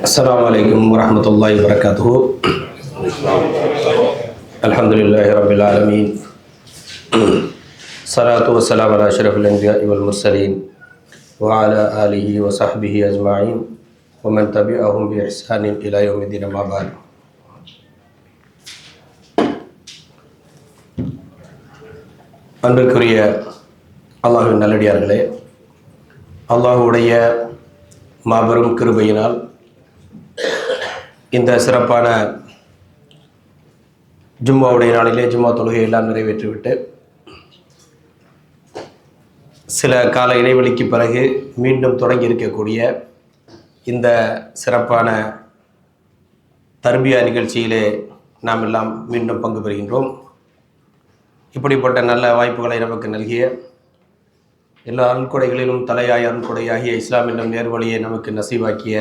السلام عليكم ورحمة الله وبركاته. الحمد لله رب العالمين. الصلاة والسلام على أشرف الأنبياء والمرسلين وعلى آله وصحبه أجمعين ومن تبعهم بإحسان إلى يوم الدين. ما بعد. அன்பிற்குரிய அல்லாஹ்வின் நல்லடியார்களே, அல்லாஹ்வுடைய மாபெரும் கிருபையினால் இந்த சிறப்பான ஜும்மாவுடைய நாளிலே ஜும்மா தொழுகை எல்லாம் நிறைவேற்றிவிட்டு சில கால இடைவெளிக்கு பிறகு மீண்டும் தொடங்கி இருக்கக்கூடிய இந்த சிறப்பான தர்பியா நிகழ்ச்சியிலே நாம் எல்லாம் மீண்டும் பங்கு பெறுகின்றோம். இப்படிப்பட்ட நல்ல வாய்ப்புகளை நமக்கு நல்கிய எல்லா அருள்கொடைகளிலும் தலையாய அருள்கொடையாகிய இஸ்லாம் என்னும் நேர்வழியை நமக்கு நசீவாக்கிய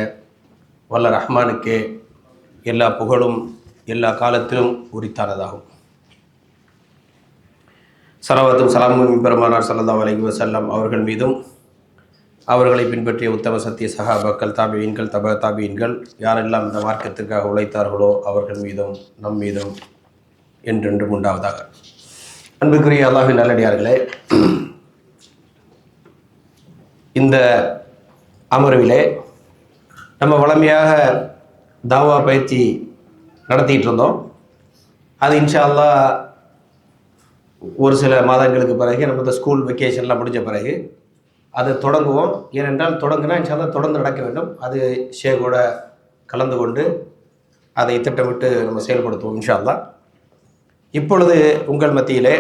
வல்ல ரஹ்மானுக்கே எல்லா புகழும் எல்லா காலத்திலும் உரித்தானதாகும். ஸலவாத்தும் ஸலாமும் பெருமானார் ஸல்லல்லாஹு அலைஹி வஸல்லம் அவர்கள் மீதும் அவர்களை பின்பற்றிய உத்தம சத்திய சஹாபாக்கள், தாபியீன்கள், தப தாபியீன்கள் யாரெல்லாம் இந்த மார்க்கத்திற்காக உழைத்தார்களோ அவர்கள் மீதும் நம் மீதும் என்றென்றும் உண்டாவதாக. அன்புக்குரிய அல்லாஹ்வின் நல்லடியார்களே, இந்த அமர்விலே நம்ம வளமையாக தாவா பயிற்சி நடத்திட்டு இருந்தோம். அது இன்ஷா அல்லாஹ் ஒரு சில மாதங்களுக்கு பிறகு நம்ம இந்த ஸ்கூல் வெக்கேஷன்லாம் முடிஞ்ச பிறகு அதை தொடங்குவோம். ஏனென்றால் தொடங்குனா இன்ஷா அல்லாஹ் தொடர்ந்து நடக்க வேண்டும். அது ஷேகோட கலந்து கொண்டு அதை திட்டமிட்டு நம்ம செயல்படுத்துவோம் இன்ஷா அல்லாஹ். இப்பொழுது உங்கள் மத்தியிலே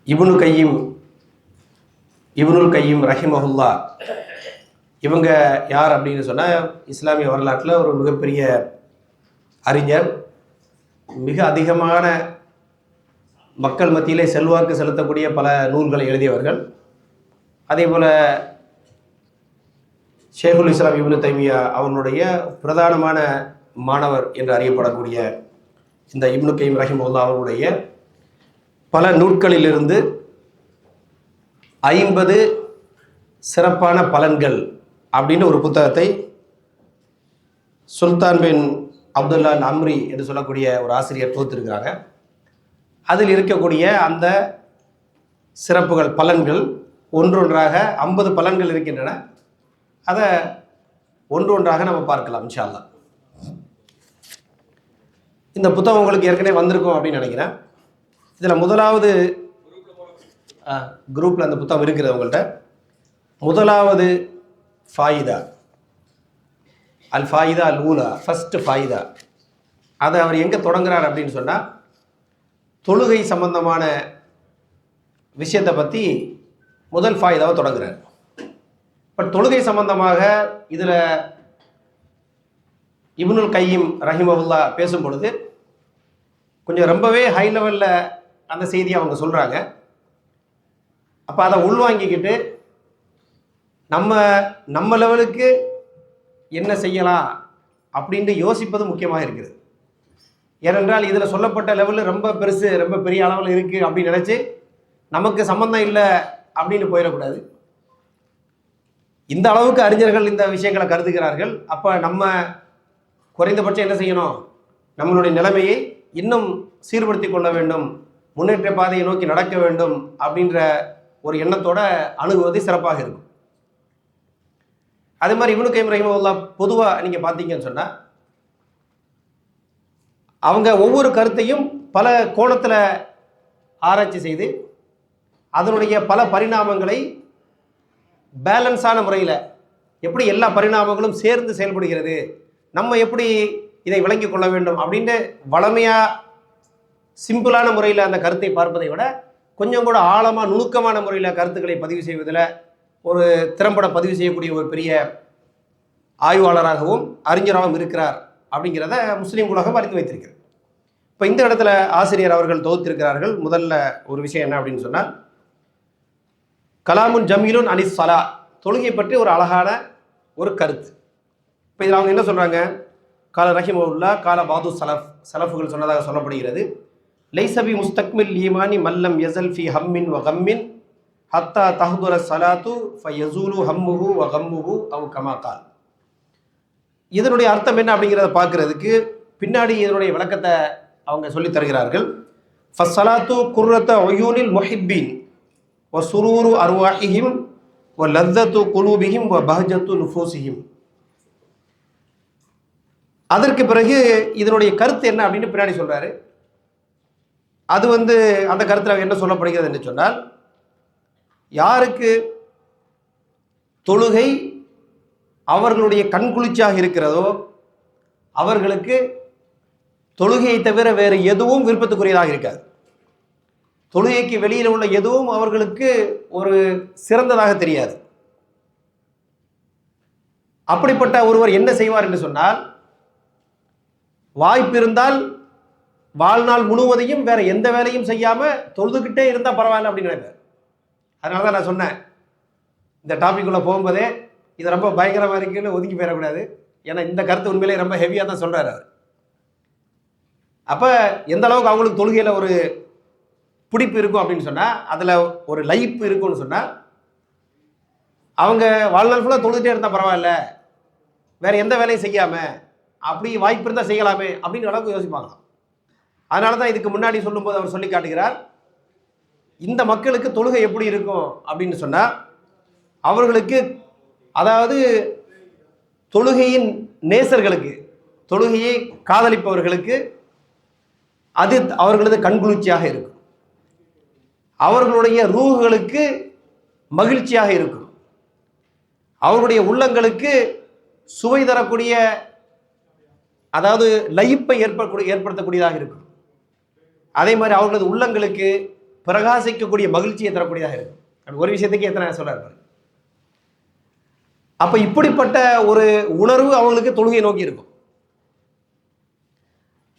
இப்னுல் கையிம் ரஹிமஹுல்லா இவங்க யார் அப்படின்னு சொன்னால், இஸ்லாமிய வரலாற்றில் ஒரு மிகப்பெரிய அறிஞர், மிக அதிகமான மக்கள் மத்தியிலே செல்வாக்கு செலுத்தக்கூடிய பல நூல்களை எழுதியவர்கள். அதே போல் ஷேகுல் இஸ்லாம் இப்னு தைமியா அவனுடைய பிரதானமான மாணவர் என்று அறியப்படக்கூடிய இந்த இப்னு கையிம் ரஹிமஹுல்லா அவருடைய பல நூட்களிலிருந்து 50 சிறப்பான பலன்கள் அப்படின்னு ஒரு புத்தகத்தை சுல்தான் பின் அப்துல்லா அல் அம்ரி என்று சொல்லக்கூடிய ஒரு ஆசிரியர் தொகுத்திருக்கிறாங்க. அதில் இருக்கக்கூடிய அந்த சிறப்புகள், பலன்கள் ஒன்றொன்றாக 50 பலன்கள் இருக்கின்றன. அதை ஒன்றொன்றாக நம்ம பார்க்கலாம் இன்ஷா அல்லாஹ். இந்த புத்தகம் உங்களுக்கு ஏற்கனவே வந்திருக்கும் அப்படின்னு நினைக்கிறேன். இதில் முதலாவது குரூப்பில் அந்த புத்தகம் இருக்கிறது உங்கள்கிட்ட. முதலாவது ஃபாயிதா, அல் ஃபாயிதா அல் ஊலா, ஃபஸ்ட்டு ஃபாயிதா. அதை அவர் எங்கே தொடங்குறார் அப்படின்னு சொன்னால், தொழுகை சம்பந்தமான விஷயத்தை பற்றி முதல் ஃபாயிதாவை தொடங்குறார். பட் தொழுகை சம்பந்தமாக இதில் இப்னுல் கையிம் ரஹிமஹுல்லா பேசும் பொழுது கொஞ்சம் ரொம்பவே ஹை லெவலில் அந்த செய்தியை அவங்க சொல்கிறாங்க. அப்போ அதை உள்வாங்கிக்கிட்டு நம்ம லெவலுக்கு என்ன செய்யலாம் அப்படின்ட்டு யோசிப்பது முக்கியமாக இருக்குது. ஏனென்றால் இதில் சொல்லப்பட்ட லெவலில் ரொம்ப பெருசு, ரொம்ப பெரிய அளவில் இருக்குது அப்படின்னு நினச்சி நமக்கு சம்மந்தம் இல்லை அப்படின்னு போயிடக்கூடாது. இந்த அளவுக்கு அறிஞர்கள் இந்த விஷயங்களை கருதுகிறார்கள். அப்போ நம்ம குறைந்தபட்சம் என்ன செய்யணும், நம்மளுடைய நிலைமையை இன்னும் சீர்படுத்தி கொள்ள வேண்டும், முன்னேற்ற பாதையை நோக்கி நடக்க வேண்டும் அப்படின்ற ஒரு எண்ணத்தோட அணுகுவது சிறப்பாக இருக்கும். அதே மாதிரி இப்னு கையிம் ரஹிமஹுல்லா பொதுவாக நீங்கள் பார்த்தீங்கன்னு சொன்னால், அவங்க ஒவ்வொரு கருத்தையும் பல கோணத்தில் ஆராய்ச்சி செய்து அதனுடைய பல பரிணாமங்களை பேலன்ஸான முறையில் எப்படி எல்லா பரிணாமங்களும் சேர்ந்து செயல்படுகிறது, நம்ம எப்படி இதை விளங்கி கொள்ள வேண்டும் அப்படின்ட்டு வளமையாக சிம்பிளான முறையில் அந்த கருத்தை பார்ப்பதை விட கொஞ்சம் கூட ஆழமாக நுணுக்கமான முறையில் கருத்துக்களை பதிவு செய்வதில் ஒரு திறம்பட பதிவு செய்யக்கூடிய ஒரு பெரிய ஆய்வாளராகவும் அறிஞராகவும் இருக்கிறார் அப்படிங்கிறத முஸ்லீம் உலகம் அறிந்து வைத்திருக்கிறது. இப்போ இந்த இடத்துல ஆசிரியர் அவர்கள் தொகுத்திருக்கிறார்கள். முதல்ல ஒரு விஷயம் என்ன அப்படின்னு சொன்னால், கலாமுன் ஜமீலுன் அனிஸ் ஸலா, தொழுகை பற்றி ஒரு அழகான ஒரு கருத்து. இப்போ இதில் அவங்க என்ன சொல்கிறாங்க, கால ரஹிமஹுல்லா கால பாது சலஃபுகள் சொன்னதாக சொல்லப்படுகிறது. லைசபி முஸ்தக்மில் ஈமானி மல்லம் யஸல் ஃபி ஹம்மின் வ கம்மின் ஹத்தா தஹ்துர ஸலாத்து ஃபயஸூலு ஹம்முஹு வ கம்முஹு அவ் கமா கால். இதனுடைய அர்த்தம் என்ன அப்படிங்கிறத பார்க்கறதுக்கு பின்னாடி இதனுடைய விளக்கத்தை அவங்க சொல்லி தருகிறார்கள். ஃபஸ்ஸலாத்து குர்ரத்த உயூனில் முஹிப்பீன் வ சுரூரு அர்வாஹிஹிம் வ லத்தத்து குலூபிஹிம் வ பஹஜத்து நுஃபூசிஹிம். அதற்கு பிறகு இதனுடைய கருத்து என்ன அப்படின்னு பின்னாடி சொல்றாரு. அது அந்த கருத்தில் என்ன சொல்லப்படுகிறது என்று சொன்னால், யாருக்கு தொழுகை அவர்களுடைய கண்குளிர்ச்சியாக இருக்கிறதோ அவர்களுக்கு தொழுகையை தவிர வேறு எதுவும் விருப்பத்துக்குரியதாக இருக்காது. தொழுகைக்கு வெளியில் உள்ள எதுவும் அவர்களுக்கு ஒரு சிறந்ததாக தெரியாது. அப்படிப்பட்ட ஒருவர் என்ன செய்வார் என்று சொன்னால், வாய்ப்பு இருந்தால் வாழ்நாள் முழுவதையும் வேற எந்த வேலையும் செய்யாம தொழுதுகிட்டே இருந்தால் பரவாயில்ல அப்படின்னு நினைப்பார். அதனால தான் நான் சொன்னேன், இந்த டாபிக் உள்ள போகும்போதே இது ரொம்ப பயங்கரமா இருக்குன்னு ஒதுக்கி போயிடக்கூடாது. ஏன்னா இந்த கருத்து உண்மையிலே ரொம்ப ஹெவியாக தான் சொல்றாரு அவர். அப்ப எந்த அளவுக்கு அவங்களுக்கு தொழுகையில ஒரு பிடிப்பு இருக்கும் அப்படின்னு சொன்னா, அதுல ஒரு லைப்பு இருக்கும்னு சொன்னா, அவங்க வாழ்நாள் ஃபுல்லாக தொழுதுட்டே இருந்தால் பரவாயில்ல, வேற எந்த வேலையும் செய்யாம அப்படி வாய்ப்பு இருந்தால் செய்யலாமே அப்படிங்கிற அளவுக்கு யோசிப்பாங்க. அதனால தான் இதுக்கு முன்னாடி சொல்லும்போது அவர் சொல்லி காட்டுகிறார், இந்த மக்களுக்கு தொழுகை எப்படி இருக்கும் அப்படின்னு சொன்னா, அவர்களுக்கு அதாவது தொழுகையின் நேசர்களுக்கு, தொழுகையை காதலிப்பவர்களுக்கு அது அவர்களது கண்குளிர்ச்சியாக இருக்கும். அவர்களுடைய ரூஹுகளுக்கு மகிழ்ச்சியாக இருக்கும். அவர்களுடைய உள்ளங்களுக்கு சுவை தரக்கூடிய, அதாவது லயிப்பை ஏற்படுத்தக்கூடியதாக இருக்கும். அதே மாதிரி அவர்களது உள்ளங்களுக்கு பிரகாசிக்கக்கூடிய மகிழ்ச்சியை தரக்கூடியதாக இருக்கும். ஒரு விஷயத்துக்கு எத்தனை சொல்றாரு. அப்ப இப்படிப்பட்ட ஒரு உணர்வு அவங்களுக்கு தொழுகையை நோக்கி இருக்கும்.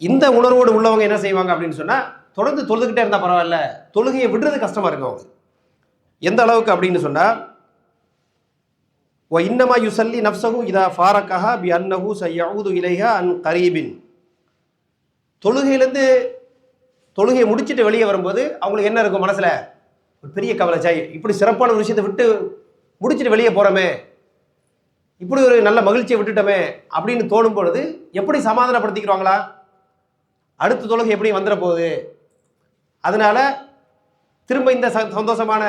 இந்த உணர்வோடு உள்ளவங்க என்ன செய்வாங்க அப்படின்னு சொன்னா, தொடர்ந்து தொழுதுகிட்டே இருந்தா பரவாயில்ல, தொழுகையை விடுறது கஷ்டமா இருக்கும் அவங்க. எந்த அளவுக்கு அப்படின்னு சொன்னா, வ இன்னமா யுஸல்லி நஃப்ஸஹு இதா ஃபாரகஹா பி அன்னஹு சயஊது இலைஹா அன் கரீபின். தொழுகையை முடிச்சுட்டு வெளியே வரும்போது அவங்களுக்கு என்ன இருக்கும் மனசுல? ஒரு பெரிய கவலை, சாய் இப்படி சிறப்பான ஒரு விஷயத்தை விட்டு முடிச்சுட்டு வெளியே போறோமே, இப்படி ஒரு நல்ல மகிழ்ச்சியை விட்டுட்டோமே அப்படின்னு தோணும் பொழுது எப்படி சமாதானப்படுத்திக்கிறாங்களா? அடுத்த தொழுகை எப்படி வந்துட போகுது, அதனால திரும்ப இந்த சந்தோஷமான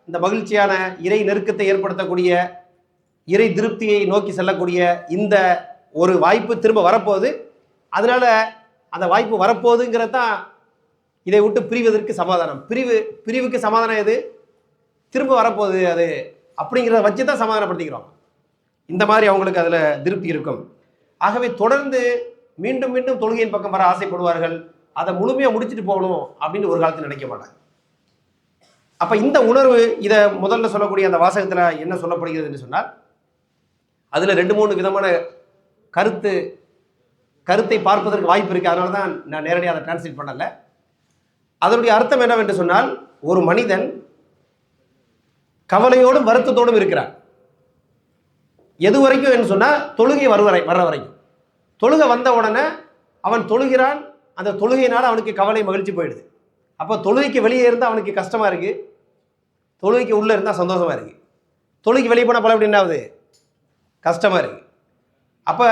இந்த மகிழ்ச்சியான இறை நெருக்கத்தை ஏற்படுத்தக்கூடிய, இறை திருப்தியை நோக்கி செல்லக்கூடிய இந்த ஒரு வாய்ப்பு திரும்ப வரப்போகுது. அதனால அந்த வாய்ப்பு வரப்போகுதுங்கிறது தான் இதை விட்டு பிரிவதற்கு சமாதானம். பிரிவுக்கு சமாதானம் எது? திரும்ப வரப்போகுது அது அப்படிங்கிறத வச்சு தான் சமாதானப்படுத்திக்கிறோம். இந்த மாதிரி அவங்களுக்கு அதில் திருப்தி இருக்கும். ஆகவே தொடர்ந்து மீண்டும் மீண்டும் தொழுகையின் பக்கம் வர ஆசைப்படுவார்கள். அதை முழுமையாக முடிச்சுட்டு போகணும் அப்படின்னு ஒரு காலத்தில் நினைக்க மாட்டாங்க. அப்போ இந்த உணர்வு, இதை முதல்ல சொல்லக்கூடிய அந்த வாசகத்தில் என்ன சொல்லப்படுகிறது என்று சொன்னால், அதில் 2-3 விதமான கருத்தை பார்ப்பதற்கு வாய்ப்பு இருக்குது. அதனால தான் நான் நேரடியாக அதை டிரான்ஸ்லேட் பண்ணலை. அதனுடைய அர்த்தம் என்னவென்று சொன்னால், ஒரு மனிதன் கவலையோடும் வருத்தத்தோடும் இருக்கிறான். எது வரைக்கும் என்று சொன்னால், தொழுகை வர்ற வரைக்கும். தொழுகை வந்த உடனே அவன் தொழுகிறான், அந்த தொழுகையினால் அவனுக்கு கவலை மகிழ்ச்சி போயிடுது. அப்போ தொழுகைக்கு வெளியே இருந்தால் அவனுக்கு கஷ்டமா இருக்கு, தொழுகைக்கு உள்ள இருந்தால் சந்தோஷமா இருக்கு. தொழுகைக்கு வெளியே போனால் பல எப்படி என்ன ஆகுது? கஷ்டமா இருக்கு. அப்போ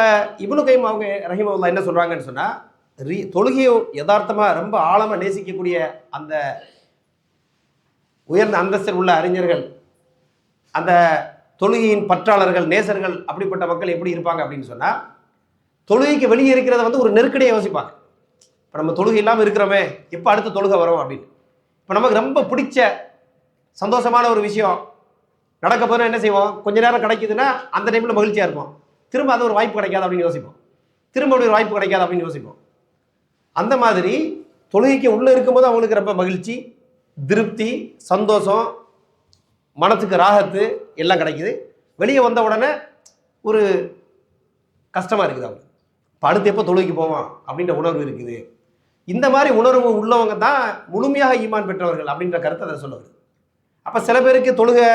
இப்னு கைம் அவங்க ரஹிமஹுல்லாஹ் என்ன சொல்றாங்கன்னு சொன்னா, தொழுகையை யதார்த்தமா ரொம்ப ஆழமா நேசிக்கக்கூடிய அந்த உயர்ந்த அந்தஸ்தில் உள்ள அறிஞர்கள், அந்த தொழுகையின் பற்றாளர்கள், நேசர்கள், அப்படிப்பட்ட மக்கள் எப்படி இருப்பாங்க அப்படின்னு சொன்னா, தொழுகைக்கு வெளியே இருக்கிறத ஒரு நெருக்கடியை யோசிப்பாங்க. இப்போ நம்ம தொழுகை இல்லாமல் இருக்கிறோமே, எப்போ அடுத்த தொழுகை வரும் அப்படின்னு. இப்போ நமக்கு ரொம்ப பிடிச்ச சந்தோஷமான ஒரு விஷயம் நடக்க போதுன்னா என்ன செய்வோம்? கொஞ்ச நேரம் கிடைக்குதுன்னா அந்த டைமில் மகிழ்ச்சியாக இருப்போம். திரும்ப அது ஒரு வாய்ப்பு கிடைக்காது அப்படின்னு யோசிப்போம். திரும்ப ஒரு வாய்ப்பு கிடைக்காது அப்படின்னு யோசிப்போம். அந்த மாதிரி தொழுகைக்கு உள்ளே இருக்கும்போது அவங்களுக்கு ரொம்ப மகிழ்ச்சி, திருப்தி, சந்தோஷம், மனத்துக்கு ராகத்து எல்லாம் கிடைக்குது. வெளியே வந்த உடனே ஒரு கஷ்டமாக இருக்குது அவங்க. இப்போ அடுத்து எப்போ தொழுகைக்கு போவான் அப்படின்ற உணர்வு இருக்குது. இந்த மாதிரி உணர்வு உள்ளவங்க தான் முழுமையாக ஈமான் பெற்றவர்கள் அப்படின்ற கருத்தை அதை சொல்லுவது. அப்போ சில பேருக்கு தொழுகை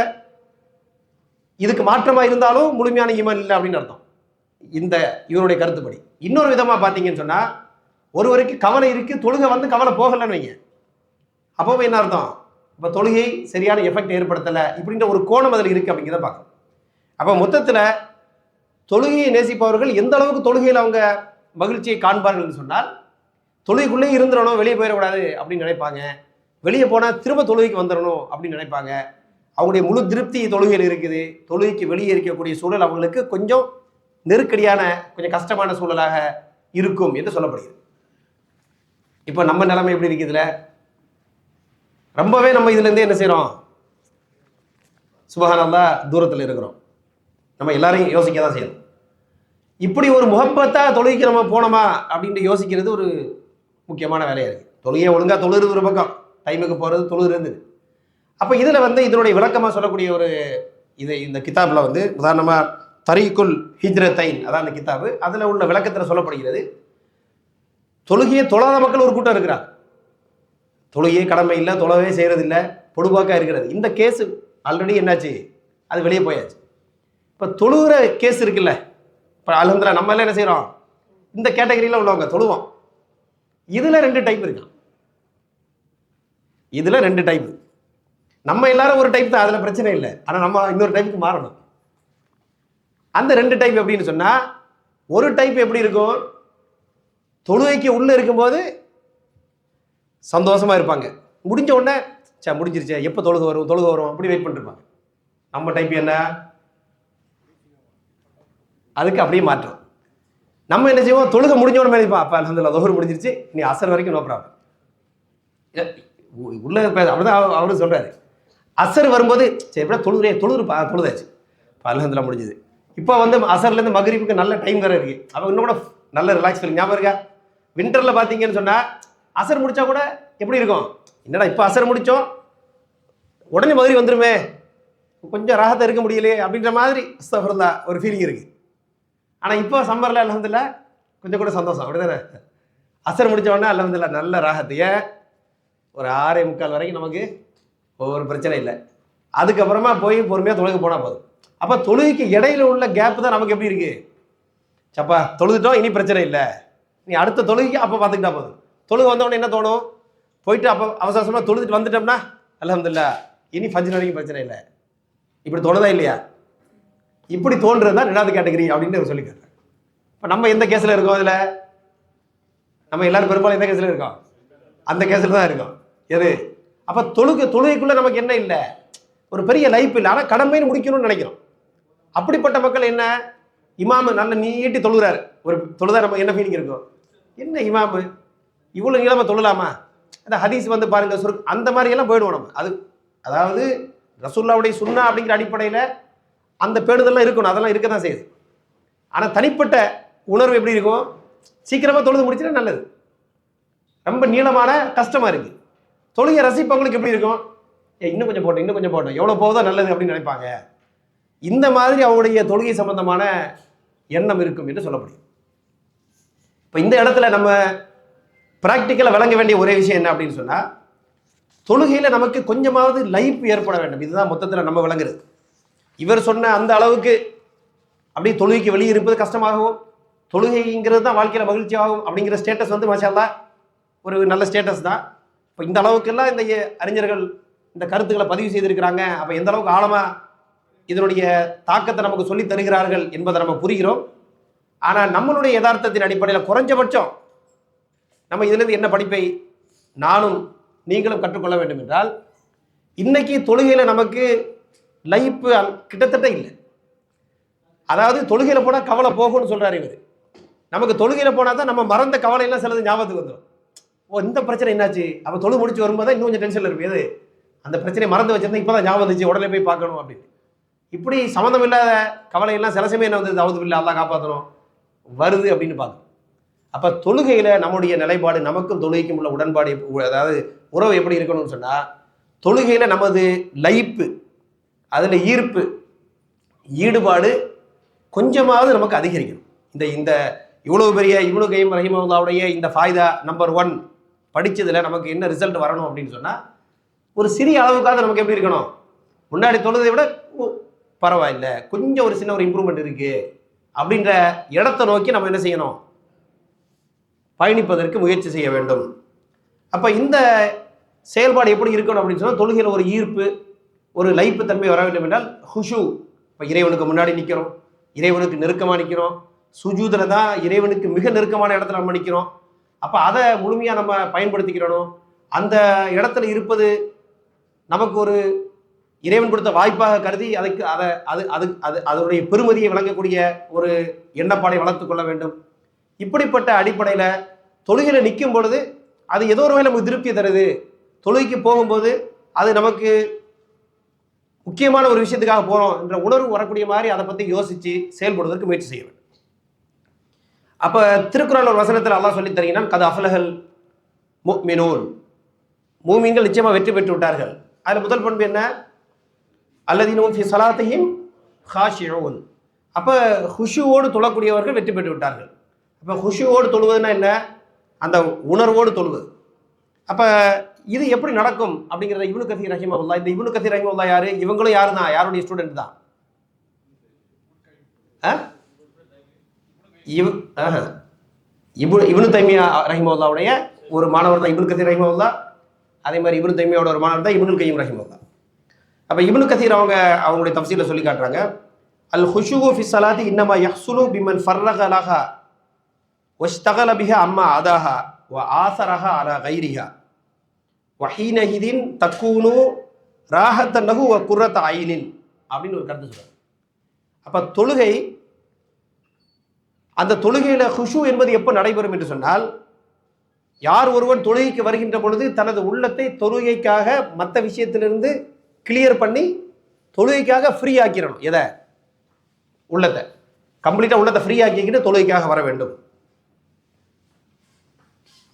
இதுக்கு மாற்றமாக இருந்தாலும் முழுமையான ஈமான் இல்லை அப்படின்னு அர்த்தம் இந்த இவருடைய கருத்துப்படி. இன்னொரு விதமாக பார்த்தீங்கன்னு சொன்னால், ஒருவருக்கு கவலை இருக்குது, தொழுகை கவலை போகலைன்னு வைங்க. அப்போ என்ன அர்த்தம்? இப்போ தொழுகை சரியான எஃபெக்ட் ஏற்படுத்தலை இப்படின்ற ஒரு கோணம் அதில் இருக்குது அப்படிங்கிறத பார்க்கணும். அப்போ மொத்தத்தில் தொழுகையை நேசிப்பவர்கள் எந்த அளவுக்கு தொழுகையில் அவங்க மகிழ்ச்சியை காண்பார்கள் என்று சொன்னால், தொழுகைக்குள்ளே இருந்துடணும், வெளியே போயிடக்கூடாது அப்படின்னு நினைப்பாங்க. வெளியே போனால் திரும்ப தொழுகைக்கு வந்துடணும் அப்படின்னு நினைப்பாங்க. அவங்களுடைய முழு திருப்தி தொழுகையில் இருக்குது. தொழுகைக்கு வெளியே இருக்கக்கூடிய சூழல் அவங்களுக்கு கொஞ்சம் நெருக்கடியான, கொஞ்சம் கஷ்டமான சூழலாக இருக்கும் என்று சொல்லப்படுகிறது. இப்போ நம்ம நிலைமை எப்படி இருக்குதுல, ரொம்பவே நம்ம இதுலேருந்தே என்ன செய்கிறோம், சுபஹானல்லாஹ் தூரத்தில் இருக்கிறோம். நம்ம எல்லாரையும் யோசிக்க தான் செய்யணும். இப்படி ஒரு முகப்பத்தா தொழுகைக்கு நம்ம போனோமா அப்படின்ட்டு யோசிக்கிறது ஒரு முக்கியமான வேலையாக இருக்குது. தொழுகையை ஒழுங்காக தொழுகிறது ஒரு பக்கம், டைமுக்கு போகிறது தொழுகிறது. அப்போ இதில் வந்து இதனுடைய விளக்கமாக சொல்லக்கூடிய ஒரு இந்த கிதாபில் வந்து உதாரணமாக தரீக்குல் ஹிஜ்ரத்தைன், அதான் அந்த கிதாபு, அதில் உள்ள விளக்கத்தில் சொல்லப்படுகிறது. தொழுகையை தொழாத மக்கள் ஒரு கூட்டம் இருக்கிறார். தொழுகையே கடமை இல்லை, தொழவே செய்கிறதில்லை, பொடுபாக்காக இருக்கிறது. இந்த கேஸு ஆல்ரெடி என்னாச்சு, அது வெளியே போயாச்சு. இப்போ தொழுகிற கேஸ் இருக்குல்ல, இப்போ அல்ஹம்துலில்லாஹ் நம்ம எல்லாம் என்ன செய்கிறோம், இந்த கேட்டகரியில் உள்ளவங்க தொழுவோம். இதில் 2 டைப் இருக்கு. இதில் 2 டைப். நம்ம எல்லாரும் ஒரு டைப் தான், அதில் பிரச்சனை இல்லை. ஆனால் நம்ம இன்னொரு டைப்புக்கு மாறணும். அந்த 2 டைப் எப்படின்னு சொன்னால், ஒரு டைப் எப்படி இருக்கும், தொழுகைக்கு உள்ளே இருக்கும்போது சந்தோஷமாக இருப்பாங்க. முடிஞ்ச உடனே முடிஞ்சிருச்சே, எப்போ தொழுகை வரும் அப்படி வெயிட் பண்ணிருப்பாங்க. நம்ம டைப் என்ன, அதுக்கு அப்படியே மாற்றம். நம்ம என்ன செய்வோம், தொழுகை முடிஞ்ச உடனே நினைப்போம், அப்போ அல்ஹம்துலில்லாஹ் தொழுகை முடிஞ்சிருச்சு, நீ அசர் வரைக்கும் நோ ப்ராப்ளம். உள்ள அப்படிதான் அவரும் சொல்கிறாரு. அசர் வரும்போது சரி எப்படியா தொழுதாச்சு, அல்ஹம்துலில்லாஹ் முடிஞ்சுது. இப்போ வந்து அசர்லேருந்து மக்ரிபுக்கு நல்ல டைம் வேறு இருக்குது. அப்போ இன்னும் கூட நல்ல ரிலாக்ஸ் ஃபீலிங். ஞாபகம் இருக்கா, வின்டரில் பார்த்தீங்கன்னு சொன்னால் அசர் முடித்தா கூட எப்படி இருக்கும், என்னடா இப்போ அசர் முடித்தோம் உடனே மதுரை வந்துருமே, கொஞ்சம் ராகத்தை இருக்க முடியலையே அப்படின்ற மாதிரி அஸ்தக்ஃபிருல்லாஹ் ஒரு ஃபீலிங் இருக்குது. ஆனால் இப்போ சம்மரில் அல்ஹம்துலில்லாஹ் கொஞ்சம் கூட சந்தோஷம், அப்படி தானே. அசர் முடித்த உடனே அல்ஹம்துலில்லாஹ் நல்ல ராகத்தையே ஒரு 6:45 வரைக்கும் நமக்கு ஒவ்வொரு பிரச்சனை இல்லை. அதுக்கப்புறமா போய் பொறுமையாக தொழுகை போனால் போதும். அப்போ தொழுகைக்கு இடையில உள்ள கேப்பு தான் நமக்கு எப்படி இருக்குது, சப்பா தொழுதுட்டோம் இனி பிரச்சனை இல்லை, நீ அடுத்த தொழுகைக்கு அப்போ பார்த்துக்கிட்டா போதும். தொழுகை வந்தவொடனே என்ன தோணும், போயிட்டு அப்போ அவசரமாக தொழுதுட்டு வந்துட்டோம்னா அல்ஹம்துலில்லாஹ் இனி ஃபஜ்ர் வரைக்கும் பிரச்சனை இல்லை. இப்படி தோணுதா இல்லையா, இப்படி தோன்றது தான் 2வது கேட்டகரி அப்படின்னு சொல்லி கேட்குறேன். இப்போ நம்ம எந்த கேஸில் இருக்கோம், இதில் நம்ம எல்லாரும் பெரும்பாலும் எந்த கேஸில் இருக்கோம், அந்த கேஸில் தான் இருக்கோம். எது, அப்போ தொழுகைக்குள்ளே நமக்கு என்ன இல்லை, ஒரு பெரிய லைஃப் இல்லை, ஆனால் கடமைன்னு முடிக்கணும்னு நினைக்கிறோம். அப்படிப்பட்ட மக்கள் என்ன, இமாமு நல்ல நீட்டி தொழுகிறாரு, ஒரு தொழுதா நம்ம என்ன ஃபீலிங் இருக்கும், என்ன இமாமு இவ்வளோ நீளமாக தொழலாமா, அந்த ஹதீஸ் வந்து பாருங்க அந்த மாதிரியெல்லாம் போயிடுவோம் நம்ம. அதாவது ரசூலுல்லாஹ்வுடைய சுன்னா அப்படிங்கிற அடிப்படையில் அந்த பேணுதெல்லாம் இருக்கணும், அதெல்லாம் இருக்க தான் செய்யுது. ஆனால் தனிப்பட்ட உணர்வு எப்படி இருக்கும், சீக்கிரமாக தொழுது முடிச்சுன்னா நல்லது, ரொம்ப நீளமான கஷ்டமாக இருக்குது. தொழுகை ரசிப்பவங்களுக்கு எப்படி இருக்கும், இன்னும் கொஞ்சம் போட்டோம் எவ்வளோ போகுதோ நல்லது அப்படின்னு நினைப்பாங்க. இந்த மாதிரி அவங்களுடைய தொழுகை சம்பந்தமான எண்ணம் இருக்கும் என்று சொல்லப்படுது. இப்போ இந்த இடத்துல நம்ம ப்ராக்டிக்கலாக விளங்க வேண்டிய ஒரே விஷயம் என்ன அப்படின்னு சொன்னால், தொழுகையில் நமக்கு கொஞ்சமாவது லைஃப் ஏற்பட வேண்டும். இதுதான் மொத்தத்தில் நம்ம விளங்குறது. இவர் சொன்ன அந்த அளவுக்கு அப்படியே தொழுகைக்கு வெளியே இருப்பது கஷ்டமாகவும், தொழுகைங்கிறது தான் வாழ்க்கையில் மகிழ்ச்சியாகும் அப்படிங்கிற ஸ்டேட்டஸ் வந்து மாஷா அல்லாஹ் ஒரு நல்ல ஸ்டேட்டஸ் தான். இப்போ இந்த அளவுக்கெல்லாம் இந்த அறிஞர்கள் இந்த கருத்துக்களை பதிவு செய்திருக்கிறாங்க. அப்போ எந்த அளவுக்கு ஆழமாக இதனுடைய தாக்கத்தை நமக்கு சொல்லி தருகிறார்கள் என்பதை நம்ம புரிகிறோம். ஆனால் நம்மளுடைய யதார்த்தத்தின் அடிப்படையில் குறைஞ்சபட்சம் நம்ம இதிலிருந்து என்ன படிப்பை நானும் நீங்களும் கற்றுக்கொள்ள வேண்டும் என்றால், இன்னைக்கு தொழுகையில் நமக்கு லைஃப் கிட்டத்தட்ட இல்லை. அதாவது தொழுகையில் போனால் கவலை போகும்னு சொல்கிறார் இவர். நமக்கு தொழுகையில் போனால் தான் நம்ம மறந்த கவலையெல்லாம் சிலது ஞாபகத்துக்கு வந்துடும். இந்த பிரச்சனை என்னாச்சு, அப்போ தொழு முடிச்சு வரும்போது தான் இன்னும் கொஞ்சம் டென்ஷனில் இருக்கும். எது, அந்த பிரச்சனையை மறந்து வச்சிருந்தா இப்போ தான் ஞாபகம் வந்துச்சு, உடனே போய் பார்க்கணும் அப்படின்னு. இப்படி சம்மந்தம் இல்லாத கவலையெல்லாம் சில சமயம் என்ன வந்து அவுது பில்லா அல்லாஹ் காப்பாற்றணும் வருது அப்படின்னு பார்க்கணும். அப்போ தொழுகையில் நம்முடைய நிலைப்பாடு, நமக்கும் தொழுகைக்கும் உள்ள உடன்பாடு, அதாவது உறவு எப்படி இருக்கணும்னு சொன்னால், தொழுகையில் நமது லைப்பு, அதில் ஈர்ப்பு, ஈடுபாடு கொஞ்சமாவது நமக்கு அதிகரிக்கணும். இந்த இவ்வளவு பெரிய இப்னு கைம் ரஹிமஹுல்லாஹ்வுடைய இந்த ஃபாய்தா நம்பர் 1 படித்ததில் நமக்கு என்ன ரிசல்ட் வரணும் அப்படின்னு சொன்னால், ஒரு சிறிய அளவுக்காக நமக்கு எப்படி இருக்கணும், முன்னாடி தொழுதை விட பரவாயில்லை, கொஞ்சம் ஒரு சின்ன ஒரு இம்ப்ரூவ்மெண்ட் இருக்குது அப்படின்ற இடத்தை நோக்கி நம்ம என்ன செய்யணும், பயணிப்பதற்கு முயற்சி செய்ய வேண்டும். அப்போ இந்த செயல்பாடு எப்படி இருக்கணும் அப்படின்னு சொன்னால், தொழுகையில் ஒரு ஈர்ப்பு, ஒரு லைப்பு தன்மை வர வேண்டும் என்றால் ஹுஷு, இப்போ இறைவனுக்கு முன்னாடி நிற்கிறோம், இறைவனுக்கு நெருக்கமாக நிற்கிறோம். சுஜூதில் தான் இறைவனுக்கு மிக நெருக்கமான இடத்துல நம்ம நிற்கிறோம். அப்போ அதை முழுமையாக நம்ம பயன்படுத்திக்கிறணும். அந்த இடத்துல இருப்பது நமக்கு ஒரு இறைவன் கொடுத்த வாய்ப்பாக கருதி அதுக்கு அதை அது அது அது அதனுடைய பெருமதியை வழங்கக்கூடிய ஒரு எண்ணப்பாடை வளர்த்து கொள்ள வேண்டும். இப்படிப்பட்ட அடிப்படையில் தொழுகையில் நிற்கும் பொழுது அது ஏதோ ஒரு வகையில் நமக்கு திருப்தி தருது. தொழுகைக்கு போகும்போது அது நமக்கு முக்கியமான ஒரு விஷயத்துக்காக போகிறோம் என்ற உணர்வு வரக்கூடிய மாதிரி அதை பற்றி யோசித்து செயல்படுவதற்கு முயற்சி செய்ய வேண்டும். அப்போ திருக்குறள் ஒரு வசனத்தில் அல்லாஹ் சொல்லி தரீங்கன்னா, கது அஃலஹல் முஃமினூன், மூமின்கள் நிச்சயமாக வெற்றி பெற்று விட்டார்கள். அதில் முதல் பண்பு என்ன? அல்லதீனும் ஃபி ஸலாத்திஹிம் ஹாஷிஊன். அப்போ ஹுஷுவோடு தொழக்கூடியவர்கள் வெற்றி பெற்று விட்டார்கள். அப்போ ஹுஷுவோடு தொழுவதுன்னா என்ன? அந்த உணர்வோடு தொழுவது. அப்போ இது எப்படி நடக்கும் அப்படிங்கிறத இப்னு கதீர் ரஹிமஹுல்லாஹ், இந்த இப்னு கதீர் ரஹிமஹுல்லாஹ் யாரு? இவங்களும் யாரு தான்? யாருடைய ஸ்டூடெண்ட் தான்? இப்னு தைமியா ரஹிமஹுல்லாஹ்வுடைய ஒரு மாணவர் தான் இப்னு கதீர் ரஹிமஹுல்லாஹ். அதே மாதிரி இப்னு தைமியாவோட ஒரு மாணவர் தான் இப்னுல் கய்யிம் ரஹிமஹுல்லாஹ். அப்போ இப்னு கதீர் அவங்களுடைய தஃசீரில் சொல்லி காட்டுறாங்க, அல் ஹுஷூ ஃபி ஸலாத்தி இன்னமா யஹ்சுலு பிமன் ஃபர்ரக லஹா வஷ்தகல பிஹா அம்மா அதாஹா வ ஆஸரஹா அலா கைரிஹா வஹீனஹிதின் தக்கூனு ராஹத்தன் லஹு வ குர்ரத ஐனின் அப்படின்னு ஒரு கருத்து சொல்றாங்க. அப்போ தொழுகை, அந்த தொழுகையில ஹுஷு என்பது எப்போ நடைபெறும் என்று சொன்னால், யார் ஒருவன் தொழுகைக்கு வருகின்ற பொழுது தனது உள்ளத்தை தொழுகைக்காக மற்ற விஷயத்திலிருந்து கிளியர் பண்ணி தொழுகைக்காக ஃப்ரீ ஆக்கிடணும். எதை? உள்ளத்தை கம்ப்ளீட்டாக உள்ளத்தை ஃப்ரீ ஆக்கிக்கிட்டு தொழுகைக்காக வர வேண்டும்.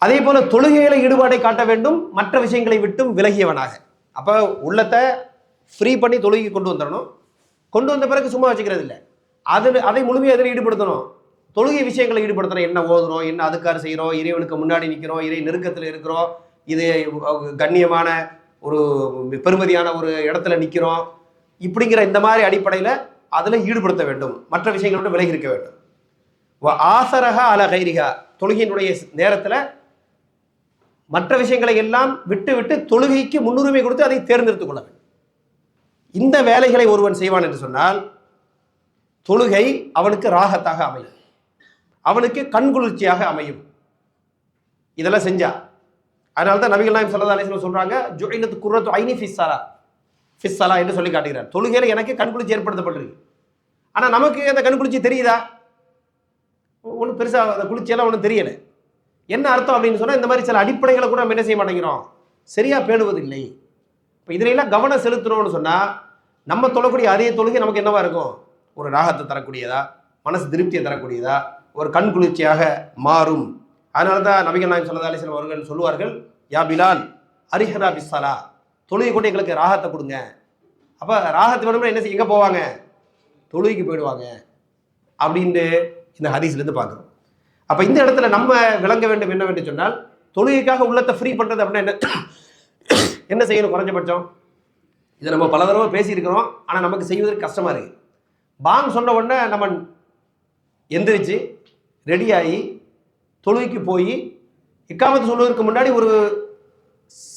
அதே போல தொழுகையில ஈடுபாடை காட்ட வேண்டும், மற்ற விஷயங்களை விட்டும் விலகியவனாக. அப்போ உள்ளத்தை ஃப்ரீ பண்ணி தொழுகை கொண்டு வந்துடணும். கொண்டு வந்த பிறகு சும்மா வச்சுக்கிறது இல்லை, அதை முழுமையாக அதில் ஈடுபடுத்தணும். தொழுகை விஷயங்களை ஈடுபடுத்தணும். என்ன ஓதுறோம், என்ன அதுக்காறு செய்கிறோம், இறைவனுக்கு முன்னாடி நிற்கிறோம், இறை நெருக்கத்தில் இருக்கிறோம், இது கண்ணியமான ஒரு பெருமதியான ஒரு இடத்துல நிற்கிறோம், இப்படிங்கிற இந்த மாதிரி அடிப்படையில் அதில் ஈடுபடுத்த வேண்டும். மற்ற விஷயங்களோட விலகி இருக்க வேண்டும். ஆசரஹா அல கைரிஹா, தொழுகையினுடைய நேரத்தில் மற்ற விஷயங்களை எல்லாம் விட்டு விட்டு தொழுகைக்கு முன்னுரிமை கொடுத்து அதை தேர்ந்தெடுத்துக் கொள்ள வேண்டும். இந்த வேலைகளை ஒருவன் செய்வான் என்று சொன்னால் தொழுகை அவனுக்கு ராகத்தாக அமையும், அவனுக்கு கண்குளிர்ச்சியாக அமையும். இதெல்லாம் செஞ்சா. அதனால தான் நபிகள் நாயகம் ஸல்லல்லாஹு அலைஹி வஸல்லம் சொல்றாங்க, ஜுஇலத் குர்ரத்து ஐனி ஃபிஸ் ஸலா என்று சொல்லி காட்டுகிறார். தொழுகையில எனக்கு கண்குளிர்ச்சி ஏற்படுத்தப்பட்டிருக்கு. ஆனால் நமக்கு அந்த கண்குளிர்ச்சி தெரியுதா? ஒன்றும் பெருசாக அந்த குளிர்ச்சியெல்லாம் ஒன்றும் தெரியலை. என்ன அர்த்தம் அப்படின்னு சொன்னால், இந்த மாதிரி சில அடிப்படைகளை கூட நம்ம என்ன செய்ய மாட்டேங்கிறோம், சரியாக பேணுவதில்லை. இப்போ இதிலெல்லாம் கவனம் செலுத்துறோம்னு சொன்னால் நம்ம தொழக்கூடிய அதே தொழுகை நமக்கு என்னவா இருக்கும்? ஒரு ராகத்தை தரக்கூடியதா, மனசு திருப்தியை தரக்கூடியதா, ஒரு கண் குளிர்ச்சியாக மாறும். அதனால தான் நபிகள் நாயகம் ஸல்லல்லாஹு அலைஹி வஸல்லம் அவர்கள் சொல்லுவார்கள், யா பிலால் அரிஹனா பிஸ்ஸலா, தொழுகை கூட எங்களுக்கு ராகத்தை கொடுங்க. அப்போ ராகத்து வேணும்னா என்ன செய்ய, எங்கே போவாங்க? தொழுகைக்கு போயிடுவாங்க அப்படின்ட்டு இந்த ஹதீஸ்லேருந்து பார்க்குறோம். அப்போ இந்த இடத்துல நம்ம விளங்க வேண்டும் என்னவென்று சொன்னால், தொழுகைக்காக உள்ளத்தை ஃப்ரீ பண்ணுறது அப்படின்னா என்ன செய்யணும்? குறைஞ்சபட்சம் இதை நம்ம பல தடவை பேசியிருக்கிறோம், ஆனால் நமக்கு செய்வதற்கு கஷ்டமாக இருக்குது. பாங் சொன்ன உடனே நம்ம எந்திரிச்சு ரெடியாகி தொழுகைக்கு போய் இக்காமத்து சொல்வதற்கு முன்னாடி ஒரு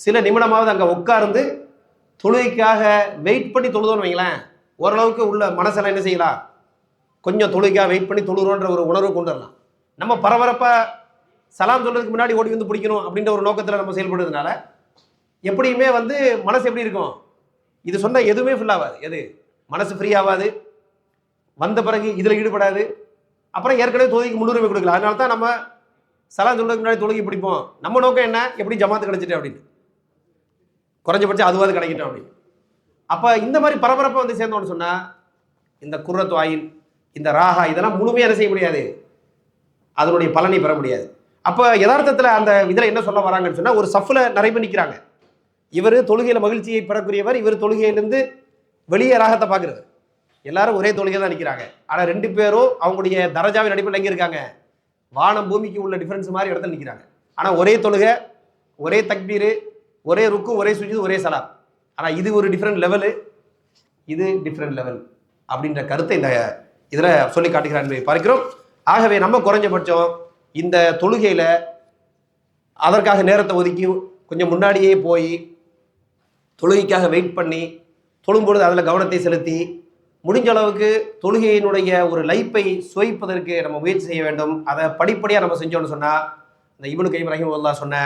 சில நிமிடமாவது அங்கே உட்கார்ந்து தொழுகைக்காக வெயிட் பண்ணி தொழுதோன்னு வைங்களேன், ஓரளவுக்கு உள்ள மனசெல்லாம் என்ன செய்யலாம், கொஞ்சம் தொழுகைக்காக வெயிட் பண்ணி தொழுகிறோன்ற ஒரு உணர்வு கொண்டு வரலாம். நம்ம பரபரப்பாக சலாம் சொல்றதுக்கு முன்னாடி ஓடி வந்து பிடிக்கணும் அப்படின்ற ஒரு நோக்கத்தில் நம்ம செயல்படுறதுனால எப்படியுமே மனசு எப்படி இருக்கும், இது சொன்னால் எதுவுமே ஃபில் ஆகாது, எது மனசு ஃப்ரீ ஆகாது, வந்த பிறகு இதில் ஈடுபடாது, அப்புறம் ஏற்கனவே தொழுகைக்கு முன்னுரிமை கொடுக்கல. அதனால தான் நம்ம சலாம் சொல்றதுக்கு முன்னாடி தொழுகை பிடிப்போம். நம்ம நோக்கம் என்ன, எப்படி ஜமாத்து கிடைச்சிட்டு அப்படின்னு, குறைஞ்சபட்சம் அதுவாது கிடைக்கட்டும் அப்படின்னு. அப்போ இந்த மாதிரி பரபரப்பாக சேர்ந்தோன்னு சொன்னால் இந்த குர்ரத்து ஆயின், இந்த ராகா, இதெல்லாம் முழுமையாக செய்ய முடியாது, அதனுடைய பலனை பெற முடியாது. அப்போ யதார்த்தத்தில் அந்த இதில் என்ன சொல்ல வராங்கன்னு சொன்னால், ஒரு சஃபில் நிறைய பேர் நிற்கிறாங்க. இவர் தொழுகையில் மகிழ்ச்சியை பெறக்கூடியவர், இவர் தொழுகையிலேருந்து வெளியே ராகத்தை பார்க்குறவர், எல்லாரும் ஒரே தொழுகை தான் நிற்கிறாங்க. ஆனால் ரெண்டு பேரும் அவங்களுடைய தரஜாவின் அடிப்படையில் எங்கே இருக்காங்க, வானம் பூமிக்கு உள்ள டிஃபரன்ஸ் மாதிரி இடத்துல நிற்கிறாங்க. ஆனால் ஒரே தொழுகை, ஒரே தக்பீரு, ஒரே ருக்கு, ஒரே சுஜூத், ஒரே சலாம். ஆனால் இது ஒரு டிஃப்ரெண்ட் லெவலு, இது டிஃப்ரெண்ட் லெவல் அப்படின்ற கருத்தை இந்த இதில் சொல்லி காட்டுகிறார் என்பதை பார்க்கிறோம். ஆகவே நம்ம குறைஞ்சபட்சம் இந்த தொழுகையில் அதற்காக நேரத்தை ஒதுக்கி கொஞ்சம் முன்னாடியே போய் தொழுகைக்காக வெயிட் பண்ணி தொழும்பொழுது அதில் கவனத்தை செலுத்தி முடிஞ்ச அளவுக்கு தொழுகையினுடைய ஒரு லைஃப்பை சுவைப்பதற்கு நம்ம முயற்சி செய்ய வேண்டும். அதை படிப்படியாக நம்ம செஞ்சோம்னு சொன்னால் இந்த இப்னு கைம் ரஹிமஹுல்லாஹ் சொன்ன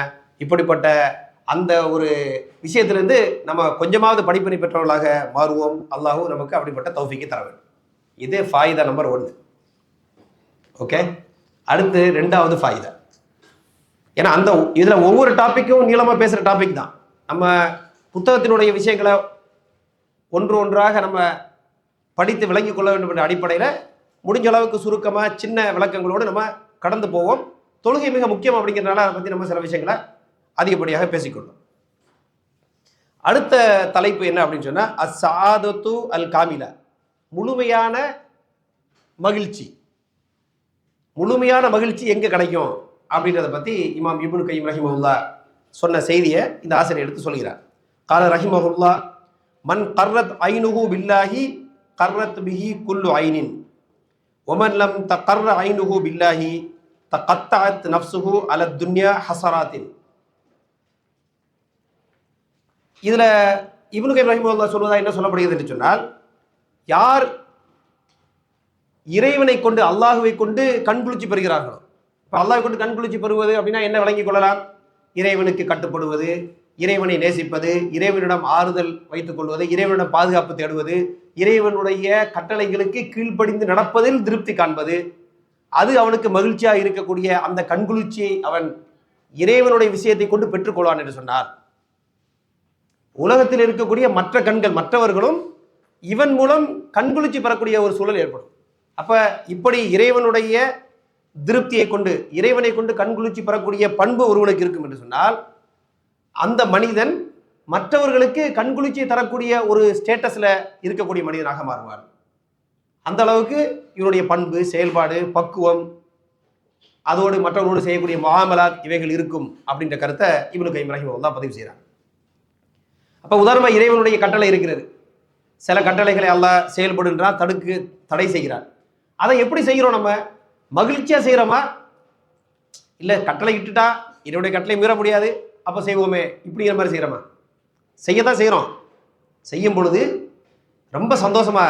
இப்படிப்பட்ட அந்த ஒரு விஷயத்திலிருந்து நம்ம கொஞ்சமாவது படிப்பினை பெற்றவர்களாக மாறுவோம். அல்லாஹ்வும் நமக்கு அப்படிப்பட்ட தௌஃபீக்கை தர வேண்டும். இது ஃபாயிதா நம்பர் 1. ஓகே, அடுத்து 2வது ஃபாயிதா. ஏன்னா அந்த இதில் ஒவ்வொரு டாப்பிக்கும் நீளமாக பேசுகிற டாபிக் தான். நம்ம புத்தகத்தினுடைய விஷயங்களை ஒன்று ஒன்றாக நம்ம படித்து விளங்கி கொள்ள வேண்டும் என்ற அடிப்படையில் முடிஞ்ச அளவுக்கு சுருக்கமாக சின்ன விளக்கங்களோடு நம்ம கடந்து போவோம். தொழுகை மிக முக்கியம் அப்படிங்கிறதுனால அதை பற்றி நம்ம சில விஷயங்களை அதிகப்படியாக பேசிக்கொள்ளும். அடுத்த தலைப்பு என்ன அப்படின்னு சொன்னால் அஸ்ஸாதத்து அல் காமிலா, முழுமையான மகிழ்ச்சி. முழுமையான மகிழ்ச்சி எங்கே கிடைக்கும் அப்படின்றத பற்றி இமாம் இப்னு கைம் ரஹிமஹுல்லாஹ் சொன்ன செய்தியை இந்த ஆசிரியர் எடுத்து சொல்கிறார். கால ரஹிமஹுல்லாஹ் மன் கர்ரத் ஐனுஹு பில்லாஹி கர்ரத் பிஹி குல்லு ஐனின் ஒமன் லம் தகர்ர ஐனுஹு பில்லாஹி தகத்தஅத் நஃப்ஸுஹு அல துன்யா ஹஸராத்தின். இதில் இப்னு கைம் ரஹிமஹுல்லாஹ் சொல்வதா என்ன சொல்லப்படுகிறது என்று சொன்னால், யார் இறைவனை கொண்டு அல்லாஹுவை கொண்டு கண்குளிர்ச்சி பெறுகிறார்களோ, இப்போ அல்லாஹை கொண்டு கண்குளிர்ச்சி பெறுவது அப்படின்னா என்ன விளங்கிக் கொள்ளலாம்? இறைவனுக்கு கட்டுப்படுவது, இறைவனை நேசிப்பது, இறைவனிடம் ஆறுதல் வைத்துக் கொள்வது, இறைவனிடம் பாதுகாப்பு தேடுவது, இறைவனுடைய கட்டளைகளுக்கு கீழ்ப்படிந்து நடப்பதில் திருப்தி காண்பது, அது அவனுக்கு மகிழ்ச்சியாக இருக்கக்கூடிய அந்த கண்குளிர்ச்சியை அவன் இறைவனுடைய விஷயத்தை கொண்டு பெற்றுக்கொள்வான் என்று சொன்னார். உலகத்தில் இருக்கக்கூடிய மற்ற கண்கள் மற்றவர்களும் இவன் மூலம் கண்குளிர்ச்சி பெறக்கூடிய ஒரு சூழல் ஏற்படும். அப்ப இப்படி இறைவனுடைய திருப்தியை கொண்டு இறைவனை கொண்டு கண்குளிர்ச்சி பெறக்கூடிய பண்பு ஒருவனுக்கு இருக்கும் என்று சொன்னால் அந்த மனிதன் மற்றவர்களுக்கு கண்குளிர்ச்சியை தரக்கூடிய ஒரு ஸ்டேட்டஸ்ல இருக்கக்கூடிய மனிதனாக மாறுவார். அந்த அளவுக்கு இவருடைய பண்பு, செயல்பாடு, பக்குவம், அதோடு மற்றவர்களோடு செய்யக்கூடிய முஆமலாத் இவைகள் இருக்கும் அப்படின்ற கருத்தை இப்னு கைம் ரஹிமஹுல்லாஹ் பதிவு செய்கிறார். அப்ப உதாரணமா இறைவனுடைய கட்டளை இருக்கிறது. சில கட்டளைகளை அல்லாஹ் செயல்படுன்றான், தடை செய்கிறார். அதை எப்படி செய்கிறோம்? நம்ம மகிழ்ச்சியா செய்கிறோமா? இல்லை கட்டளை இட்டுட்டா என்னுடைய கட்டளை மீற முடியாது அப்போ செய்வோமே இப்படிங்கிற மாதிரி செய்கிறோமா? செய்யத்தான் செய்கிறோம். செய்யும் பொழுது ரொம்ப சந்தோஷமா,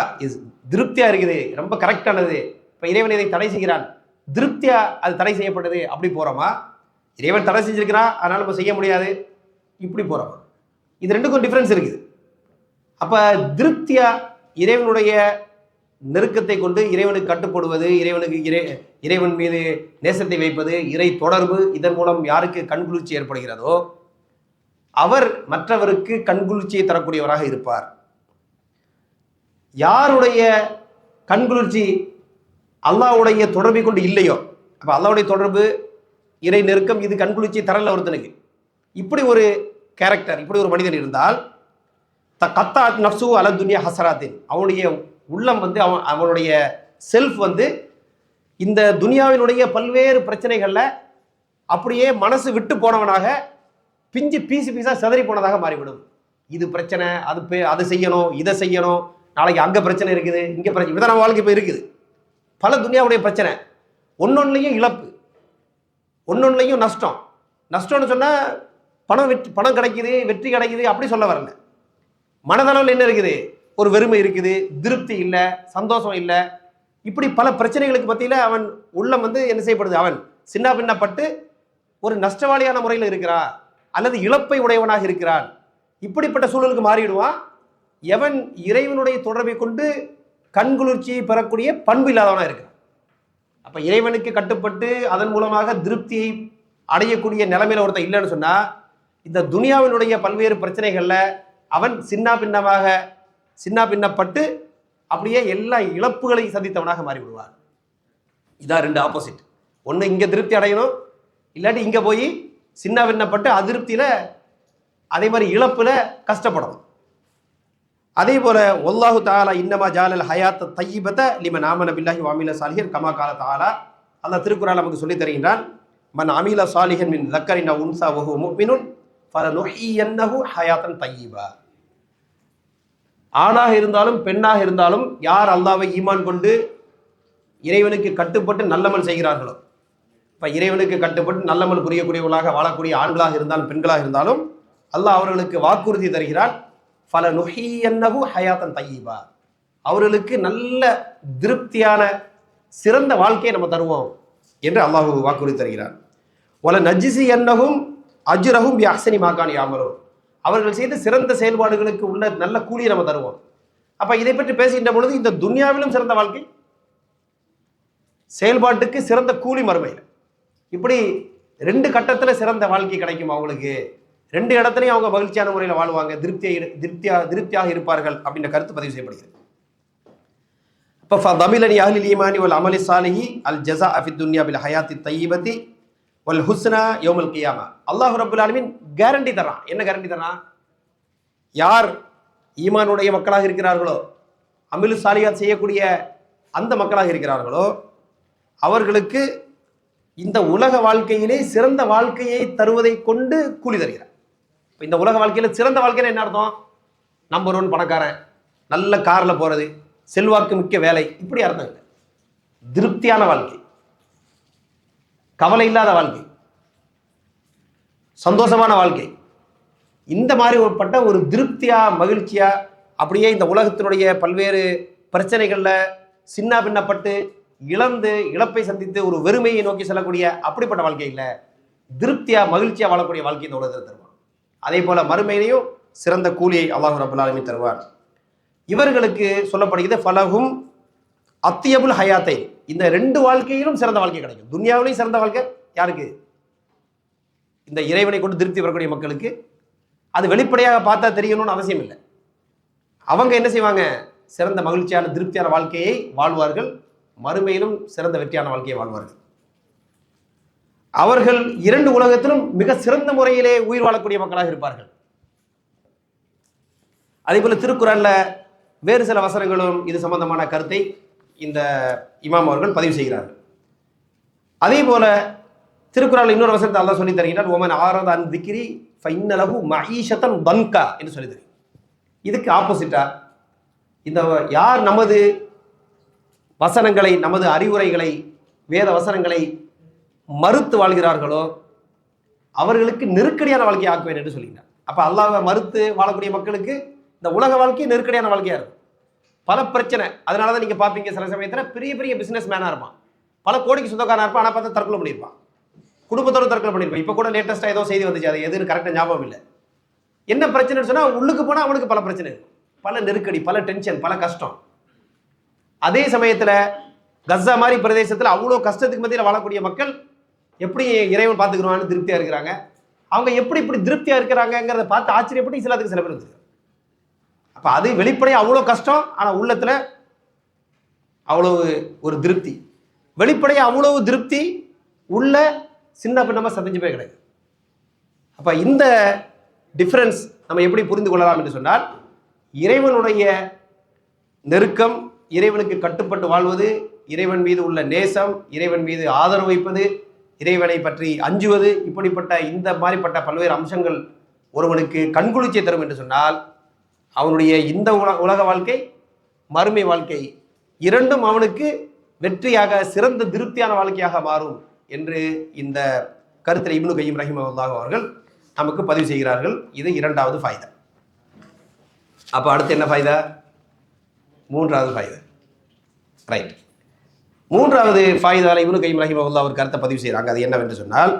திருப்தியா இருக்குது, ரொம்ப கரெக்டானது. இப்போ இறைவன் இதை தடை செய்கிறான், திருப்தியா அது தடை செய்யப்பட்டது, அப்படி போகிறோமா? இறைவன் தடை செஞ்சிருக்கிறான் அதனால நம்ம செய்ய முடியாது, இப்படி போகிறோமா? இது ரெண்டுக்கும் டிஃப்ரென்ஸ் இருக்குது. அப்போ திருப்தியா இறைவனுடைய நெருக்கத்தை கொண்டு இறைவனுக்கு கட்டுப்படுவது, இறைவன் மீது நேசத்தை வைப்பது, இறை தொடர்பு, இதன் மூலம் யாருக்கு கண்குளிர்ச்சி ஏற்படுகிறதோ அவர் மற்றவருக்கு கண்குளிர்ச்சியை தரக்கூடியவராக இருப்பார். யாருடைய கண்குளிர்ச்சி அல்லாஹ்வுடைய தொடர்பை கொண்டு இல்லையோ, அப்ப அல்லாஹ்வுடைய தொடர்பு, இறை நெருக்கம், இது கண்குளிர்ச்சி தரல ஒருத்தனுக்கு. இப்படி ஒரு கேரக்டர், இப்படி ஒரு மனிதன் இருந்தால் கத்தாத் நஃப்ஸு அல துன்யா ஹஸராத்தின், அவனுடைய உள்ளம் அவனுடைய செல்ஃப் இந்த துனியாவினுடைய பல்வேறு பிரச்சனைகள்ல அப்படியே மனசு விட்டு போனவனாக, பிஞ்சு பீசு பீஸா சிதறி போனதாக மாறிவிடும். இது பிரச்சனை, அது செய்யணும், இதை செய்யணும், நாளைக்கு அங்க பிரச்சனை இருக்குது, இங்க பிரச்சனை, இப்பதான் நம்ம வாழ்க்கை இப்போ இருக்குது. பல துனியாவுடைய பிரச்சனை, ஒன்னொன்னுலையும் இழப்பு, ஒன்னொன்னுலையும் நஷ்டம். நஷ்டம்னு சொன்னா பணம் கிடைக்குது, வெற்றி கிடைக்குது அப்படி சொல்ல வரல. மனதளவில் என்ன இருக்குது? ஒரு வெறுமை இருக்குது, திருப்தி இல்லை, சந்தோஷம் இல்லை. இப்படி பல பிரச்சனைகளுக்கு மத்தியில் அவன் உள்ளம் என்ன செய்யப்படுது? அவன் சின்ன பின்னப்பட்டு ஒரு நஷ்டவாளியான முறையில் இருக்கிறான் அல்லது இழப்பை உடையவனாக இருக்கிறான். இப்படிப்பட்ட சூழலுக்கு மாறிடுவான் எவன் இறைவனுடைய தொடர்பை கொண்டு கண்குளிர்ச்சியை பெறக்கூடிய பண்பு இல்லாதவனாக இருக்கிறான். அப்ப இறைவனுக்கு கட்டுப்பட்டு அதன் மூலமாக திருப்தியை அடையக்கூடிய நிலைமையில ஒருத்தன் இல்லைன்னு சொன்னா, இந்த துனியாவினுடைய பல்வேறு பிரச்சனைகள்ல அவன் சின்ன பின்னப்பட்டு அப்படியே எல்லா இழப்புகளை சந்தித்தவனாக மாறிவிடுவார். இதான் ரெண்டு ஆப்போசிட். ஒன்று இங்கே திருப்தி அடையணும், இல்லாட்டி இங்கே போய் சின்ன பின்னப்பட்டு அதிருப்தியில் அதே மாதிரி இழப்புல கஷ்டப்படணும். அதே போல வல்லாஹு தஆலா இன்னமா ஜாலல் ஹயாத்த தையிபத லிமன் ஆமன பில்லாஹி வ அமில சாலிஹன் கமா கால தஆலா. அல்லாஹ் திருக்குர்ஆனில் நமக்கு சொல்லி தருகின்றான், மன் அமில சாலிஹன் மின் ذكرٍ أو أنثى وهو مؤمن فلنحيينه حياة طيبة. ஆணாக இருந்தாலும் பெண்ணாக இருந்தாலும் யார் அல்லாஹ்வை ஈமான் கொண்டு இறைவனுக்கு கட்டுப்பட்டு நல்லமல் செய்கிறார்களோ, இப்போ இறைவனுக்கு கட்டுப்பட்டு நல்லமல் புரியக்கூடியவர்களாக வாழக்கூடிய ஆண்களாக இருந்தாலும் பெண்களாக இருந்தாலும் அல்லாஹ் அவர்களுக்கு வாக்குறுதி தருகிறான், ஃபலனுஹியன்னஹு ஹயாத்தன் தய்யிபா, அவர்களுக்கு நல்ல திருப்தியான சிறந்த வாழ்க்கையை நம்ம தருவோம் என்று அல்லாஹ் வாக்குறுதி தருகிறார். ஒல நஜிசி என்னகும் அஜ்ரஹும் பிஅஹ்ஸனி மா கானு யஅமலூன், அவர்கள் செய்த சிறந்த செயல்பாடுகளுக்கு உள்ள நல்ல கூலியை நம்ம தருவோம். அப்ப இதை பற்றி பேசுகின்ற பொழுது இந்த துன்யாவிலும் சிறந்த வாழ்க்கை, செயல்பாட்டுக்கு சிறந்த கூலி மறுமையில், இப்படி ரெண்டு கட்டத்தில் சிறந்த வாழ்க்கை கிடைக்கும் அவங்களுக்கு. ரெண்டு இடத்துலையும் அவங்க மகிழ்ச்சியான முறையில் வாழ்வாங்க, திருப்தியாக இருப்பார்கள் அப்படின்ற கருத்து பதிவு செய்யப்படுகிறது. இப்போ ஃபதமிலனி அஹ்லில் ஈமானி வல் அமலி சாலிஹி அல் ஜஸா ஃபித் துன்யா பில் ஹயாத்தி தய்யிபத்தி வல் ஹுஸ்னா யௌமல் கியாமா. அல்லாஹ் ரப்பல் ஆலமீன் கேரண்டி தரான். என்ன கேரண்டி தரான்? யார் ஈமானுடைய மக்களாக இருக்கிறார்களோ, அமிலு சாலிஹாத் செய்யக்கூடிய அந்த மக்களாக இருக்கிறார்களோ, அவர்களுக்கு இந்த உலக வாழ்க்கையிலே சிறந்த வாழ்க்கையை தருவதை கொண்டு கூலி தருகிறார். இந்த உலக வாழ்க்கையில சிறந்த வாழ்க்கைன்னு என்ன அர்த்தம்? நம்பர் 1 பணக்காரன், நல்ல காரில் போறது, செல்வாக்கு மிக்க வேலை, இப்படி அர்த்தம் இல்லை. திருப்தியான வாழ்க்கை, கவலை இல்லாத வாழ்க்கை, சந்தோஷமான வாழ்க்கை, இந்த மாதிரி பட்ட ஒரு திருப்தியா மகிழ்ச்சியா அப்படியே இந்த உலகத்தினுடைய பல்வேறு பிரச்சனைகள்ல சின்ன பின்னப்பட்டு இழப்பை சந்தித்து ஒரு வெறுமையை நோக்கி செல்லக்கூடிய அப்படிப்பட்ட வாழ்க்கை இல்லை, திருப்தியா மகிழ்ச்சியா வாழக்கூடிய வாழ்க்கை இந்த உலகத்தில் தருவான். அதே போல மறுமையிலையும் சிறந்த கூலியை அல்லாஹ் ரப்பல் ஆலமீன் தருவார். இவர்களுக்கு சொல்லப்படுகிறது ஃபலஹும் அத்தியபுல் ஹயாத்தை, இந்த ரெண்டு வாழ்க்கையிலும் சிறந்த வாழ்க்கை கிடைக்கும். துன்யாவிலையும் சிறந்த வாழ்க்கை யாருக்கு? இந்த இறைவனை கொண்டு திருப்தி வரக்கூடிய மக்களுக்கு. அது வெளிப்படையாக பார்த்தா தெரியணும்னு அவசியம் இல்லை. அவங்க என்ன செய்வாங்க? சிறந்த மகிழ்ச்சியான திருப்தியான வாழ்க்கையை வாழ்வார்கள், மறுமையிலும் சிறந்த வெற்றியான வாழ்க்கையை வாழ்வார்கள். அவர்கள் இரண்டு உலகத்திலும் மிக சிறந்த முறையிலே உயிர் வாழக்கூடிய மக்களாக இருப்பார்கள். அதே போல திருக்குறான்ல வேறு சில வசனங்களும் இது சம்பந்தமான கருத்தை இந்த இமாம் அவர்கள் பதிவு செய்கிறார்கள். அதே போல திருக்குறான்ல இன்னொரு வசனத்தை அல்லாஹ் சொல்லி தருகிறார், ஒமன் ஆரத அன் திக்ரி ஃபைன்னலஹு மஈஷத்தன் தன்கா என்று சொல்லி தருகிறார். இதுக்கு ஆப்போசிட்டா இந்த யார் நமது வசனங்களை, நமது அறிவுரைகளை, வேத வசனங்களை மறுத்து வாழ்கிறார்களோ அவர்களுக்கு நெருக்கடியான வாழ்க்கையை ஆக்குவேன் என்று சொல்லினார். அப்ப அல்லாஹ்வை மறுத்து வாழக்கூடிய மக்களுக்கு இந்த உலக வாழ்க்கை நெருக்கடியான வாழ்க்கையா இருக்கும். பல பிரச்சனை. அதனாலதான் நீங்க பாப்பீங்க சில சமயத்துல பெரிய பெரிய பிசினஸ் மேனா இருப்பான், பல கோடிக்கு சொந்தக்காரனா இருப்பான், ஆனா பார்த்தா தற்கொலை பண்ணியிருப்பான், குடும்பத்தோட தற்கொலை பண்ணியிருப்பான். இப்ப கூட லேட்டஸ்டா ஏதோ செய்தி வந்துச்சு, அது எதுன்னு கரெக்டா ஞாபகம் இல்லை. என்ன பிரச்சனைன்னு சொன்னா உள்ளுக்கு போனா அவனுக்கு பல பிரச்சனை இருக்கும், பல நெருக்கடி, பல டென்ஷன், பல கஷ்டம். அதே சமயத்துல கஸ்ஸா மாதிரி பிரதேசத்துல அவ்வளவு கஷ்டத்துக்கு மத்தியில் வாழக்கூடிய மக்கள் எப்படி இறைவன் பார்த்துக்கிறான்னு திருப்தியா இருக்கிறாங்க. அவங்க எப்படி இப்படி திருப்தியா இருக்கிறாங்கிறத பார்த்து ஆச்சரியப்பட்டு இஸ்லாத்துக்கு சில பேர் வந்துருக்காங்க. அப்ப அது வெளிப்படையா அவ்வளவு கஷ்டம், ஆனா உள்ளத்துல அவ்வளவு ஒரு திருப்தி. வெளிப்படையா அவ்வளவு திருப்தி, உள்ள சின்ன பின்னமா சந்திஞ்சு போய் கிடையாது. அப்ப இந்த டிஃபரன்ஸ் நம்ம எப்படி புரிந்து கொள்ளலாம் என்று சொன்னால், இறைவனுடைய நெருக்கம், இறைவனுக்கு கட்டுப்பட்டு வாழ்வது, இறைவன் மீது உள்ள நேசம், இறைவன் மீது ஆதரவு வைப்பது, இறைவனை பற்றி அஞ்சுவது, இப்படிப்பட்ட இந்த மாதிரிப்பட்ட பல்வேறு அம்சங்கள் ஒருவனுக்கு கண்குளிர்ச்சியை தரும் என்று சொன்னால், அவனுடைய இந்த உலக வாழ்க்கை, மறுமை வாழ்க்கை இரண்டும் அவனுக்கு வெற்றியாக, சிறந்த திருப்தியான வாழ்க்கையாக மாறும் என்று இந்த கருத்தில் இப்னு கய்யிம் ரஹிமஹுல்லாஹ் அவர்கள் நமக்கு பதிவு செய்கிறார்கள். இது இரண்டாவது ஃபாய்தா. அப்போ அடுத்து என்ன ஃபாய்தா? மூன்றாவது ஃபாய்தா. ரைட். மூன்றாவது ஃபாய்தால இப்னு கய்யிம் ரஹிமஹுல்லாஹ் அவர் கருத்தை பதிவு செய்கிறாங்க. அது என்னவென்று சொன்னால்,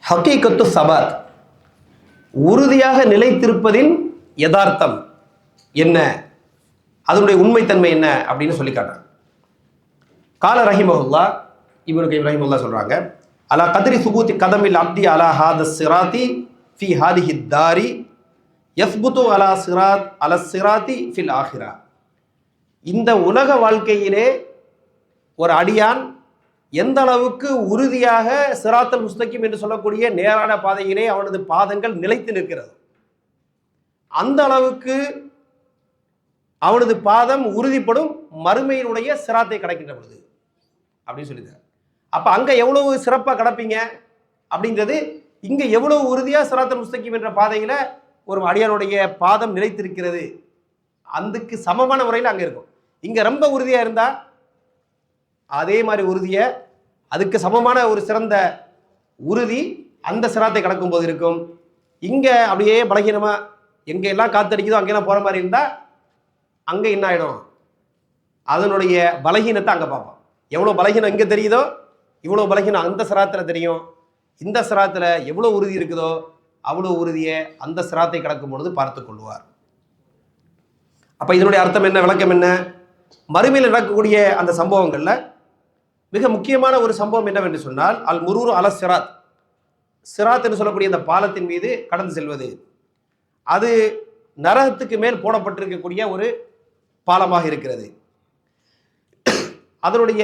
ஹகீகத்து சபாத், உறுதியாக நிலைத்திருப்பதின் யதார்த்தம் என்ன, அதனுடைய உண்மைத்தன்மை என்ன அப்படின்னு சொல்லி காட்டுறாங்க. கால ரஹிமஹுல்லாஹ், இப்னு கய்யிம் ரஹிமஹுல்லாஹ் சொல்றாங்க, அலா கத்ரி சுபூத்தி கதமில் அப்தி அலா ஹாத சிராத்தி ஃபி ஹாதிஹி தாரி யஸ்புத்து அலா சிராத் அல சிராத்தி ஃபில் ஆஹிரா. இந்த உலக வாழ்க்கையிலே ஒரு அடியான் எந்த அளவுக்கு உறுதியாக சிராத்தல் முஸ்தகிம் என்று சொல்லக்கூடிய நேரான பாதையிலே அவனது பாதங்கள் நிலைத்து நிற்கிறது, அந்த அளவுக்கு அவனது பாதம் உறுதிப்படும் மறுமையினுடைய சிராத்தை கடக்கின்ற பொழுது அப்படின்னு சொல்லியிருக்காரு. அப்ப அங்க எவ்வளவு சிறப்பா கடப்பீங்க அப்படிங்கிறது, இங்க எவ்வளவு உறுதியா சிராத்தல் முஸ்தகிம் என்ற பாதையில ஒரு அடியானுடைய பாதம் நிலைத்திருக்கிறது, அதுக்கு சமமான முறையில் அங்க இருக்கும். இங்க ரொம்ப உறுதியா இருந்தா அதே மாதிரி உறுதிய, அதுக்கு சமமான ஒரு சிறந்த உறுதி அந்த சிராத்தை கடக்கும் போது இருக்கும். இங்க அப்படியே பலகீனமா எங்கெல்லாம் காத்தடிக்குதோ அங்கெல்லாம் போகிற மாதிரி இருந்தால் அங்கே என்ன ஆகிடும், அதனுடைய பலகீனத்தை அங்கே பார்ப்போம். எவ்வளோ பலகீனம் இங்கே தெரியுதோ இவ்வளோ பலகீனம் அந்த சிராத்தில் தெரியும். இந்த சிராத்தில் எவ்வளோ உறுதி இருக்குதோ அவ்வளோ உறுதியை அந்த சிராத்தை கடக்கும் பொழுது பார்த்து கொள்வார். அப்போ இதனுடைய அர்த்தம் என்ன, விளக்கம் என்ன? மறுமையில் நடக்கக்கூடிய அந்த சம்பவங்களில் மிக முக்கியமான ஒரு சம்பவம் என்னவென்று சொன்னால், அல் முரூரு அல சிராத், சிராத் என்று சொல்லக்கூடிய அந்த பாலத்தின் மீது கடந்து செல்வது. அது நரகத்துக்கு மேல் போடப்பட்டிருக்கக்கூடிய ஒரு பாலமாக இருக்கிறது. அதனுடைய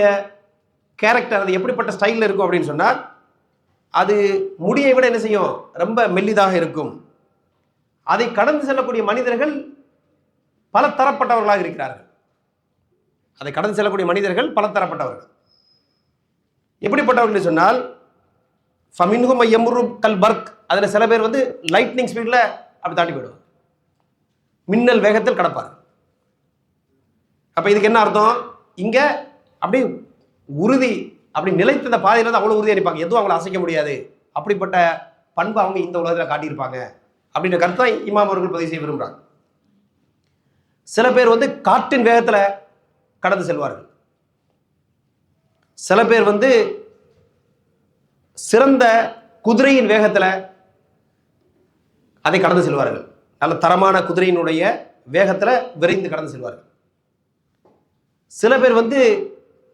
கேரக்டர், அது எப்படிப்பட்ட ஸ்டைலில் இருக்கும் அப்படின்னு சொன்னால், அது முடியை விட என்ன செய்யும், ரொம்ப மெல்லிதாக இருக்கும். அதை கடந்து செல்லக்கூடிய மனிதர்கள் பல தரப்பட்டவர்களாக இருக்கிறார்கள். அதை கடந்து செல்லக்கூடிய மனிதர்கள் பல தரப்பட்டவர்கள். எப்படிப்பட்டவர்கள் சொன்னால், ஃபமின்ஹும் யம்ரு கல் பர்க், அதில் சில பேர் வந்து லைட்னிங் ஸ்பீடில் அப்படி தாண்டி போயிடுவாங்க, மின்னல் வேகத்தில் கடப்பார். அப்போ இதுக்கு என்ன அர்த்தம், இங்கே அப்படி உறுதி, அப்படி நிலைத்த இந்த பாதையில் வந்து அவ்வளோ உறுதியாக இருப்பாங்க, எதுவும் அவங்களை அசைக்க முடியாது. அப்படிப்பட்ட பண்பு அவங்க இந்த உலகத்தில் காட்டியிருப்பாங்க அப்படின்ற கருத்தை இமாம் அவர்கள் பதிவு செய்ய விரும்புகிறாங்க. சில பேர் வந்து காற்றின் வேகத்தில் கடந்து செல்வார்கள். சில பேர் வந்து சிறந்த குதிரையின் வேகத்தில் அதை கடந்து செல்வார்கள். நல்ல தரமான குதிரையினுடைய வேகத்தில் விரைந்து கடந்து செல்வார்கள். சில பேர் வந்து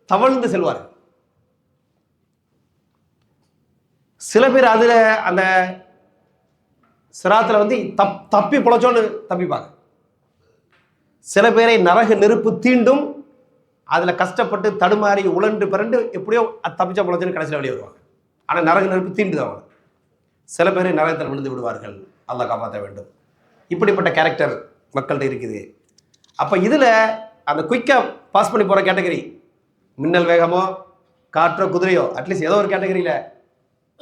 தவழ்ந்து செல்வார்கள். சில பேர் அதில் அந்த சிராத்தில் வந்து தப்பி பொழைச்சோன்னு தப்பிப்பாங்க. சில பேரை நரக நெருப்பு தீண்டும், அதில் கஷ்டப்பட்டு தடுமாறி உழன்று பிறண்டு எப்படியோ தப்பிச்சா பொழைச்சோன்னு கடைசியில் வெளியே வருவாங்க. ஆனால் நரக நெருப்பு தீண்டுது அவங்க. சில பேரை நரகத்தில் விழுந்து விடுவார்கள், அல்லாஹ் காப்பாற்ற வேண்டும். இப்படிப்பட்ட கேரக்டர் மக்கள்கிட்ட இருக்குது. அப்போ இதில் அந்த குயிக்காக பாஸ் பண்ணி போகிற கேட்டகரி, மின்னல் வேகமோ காற்றோ குதிரையோ, அட்லீஸ்ட் ஏதோ ஒரு கேட்டகரியில்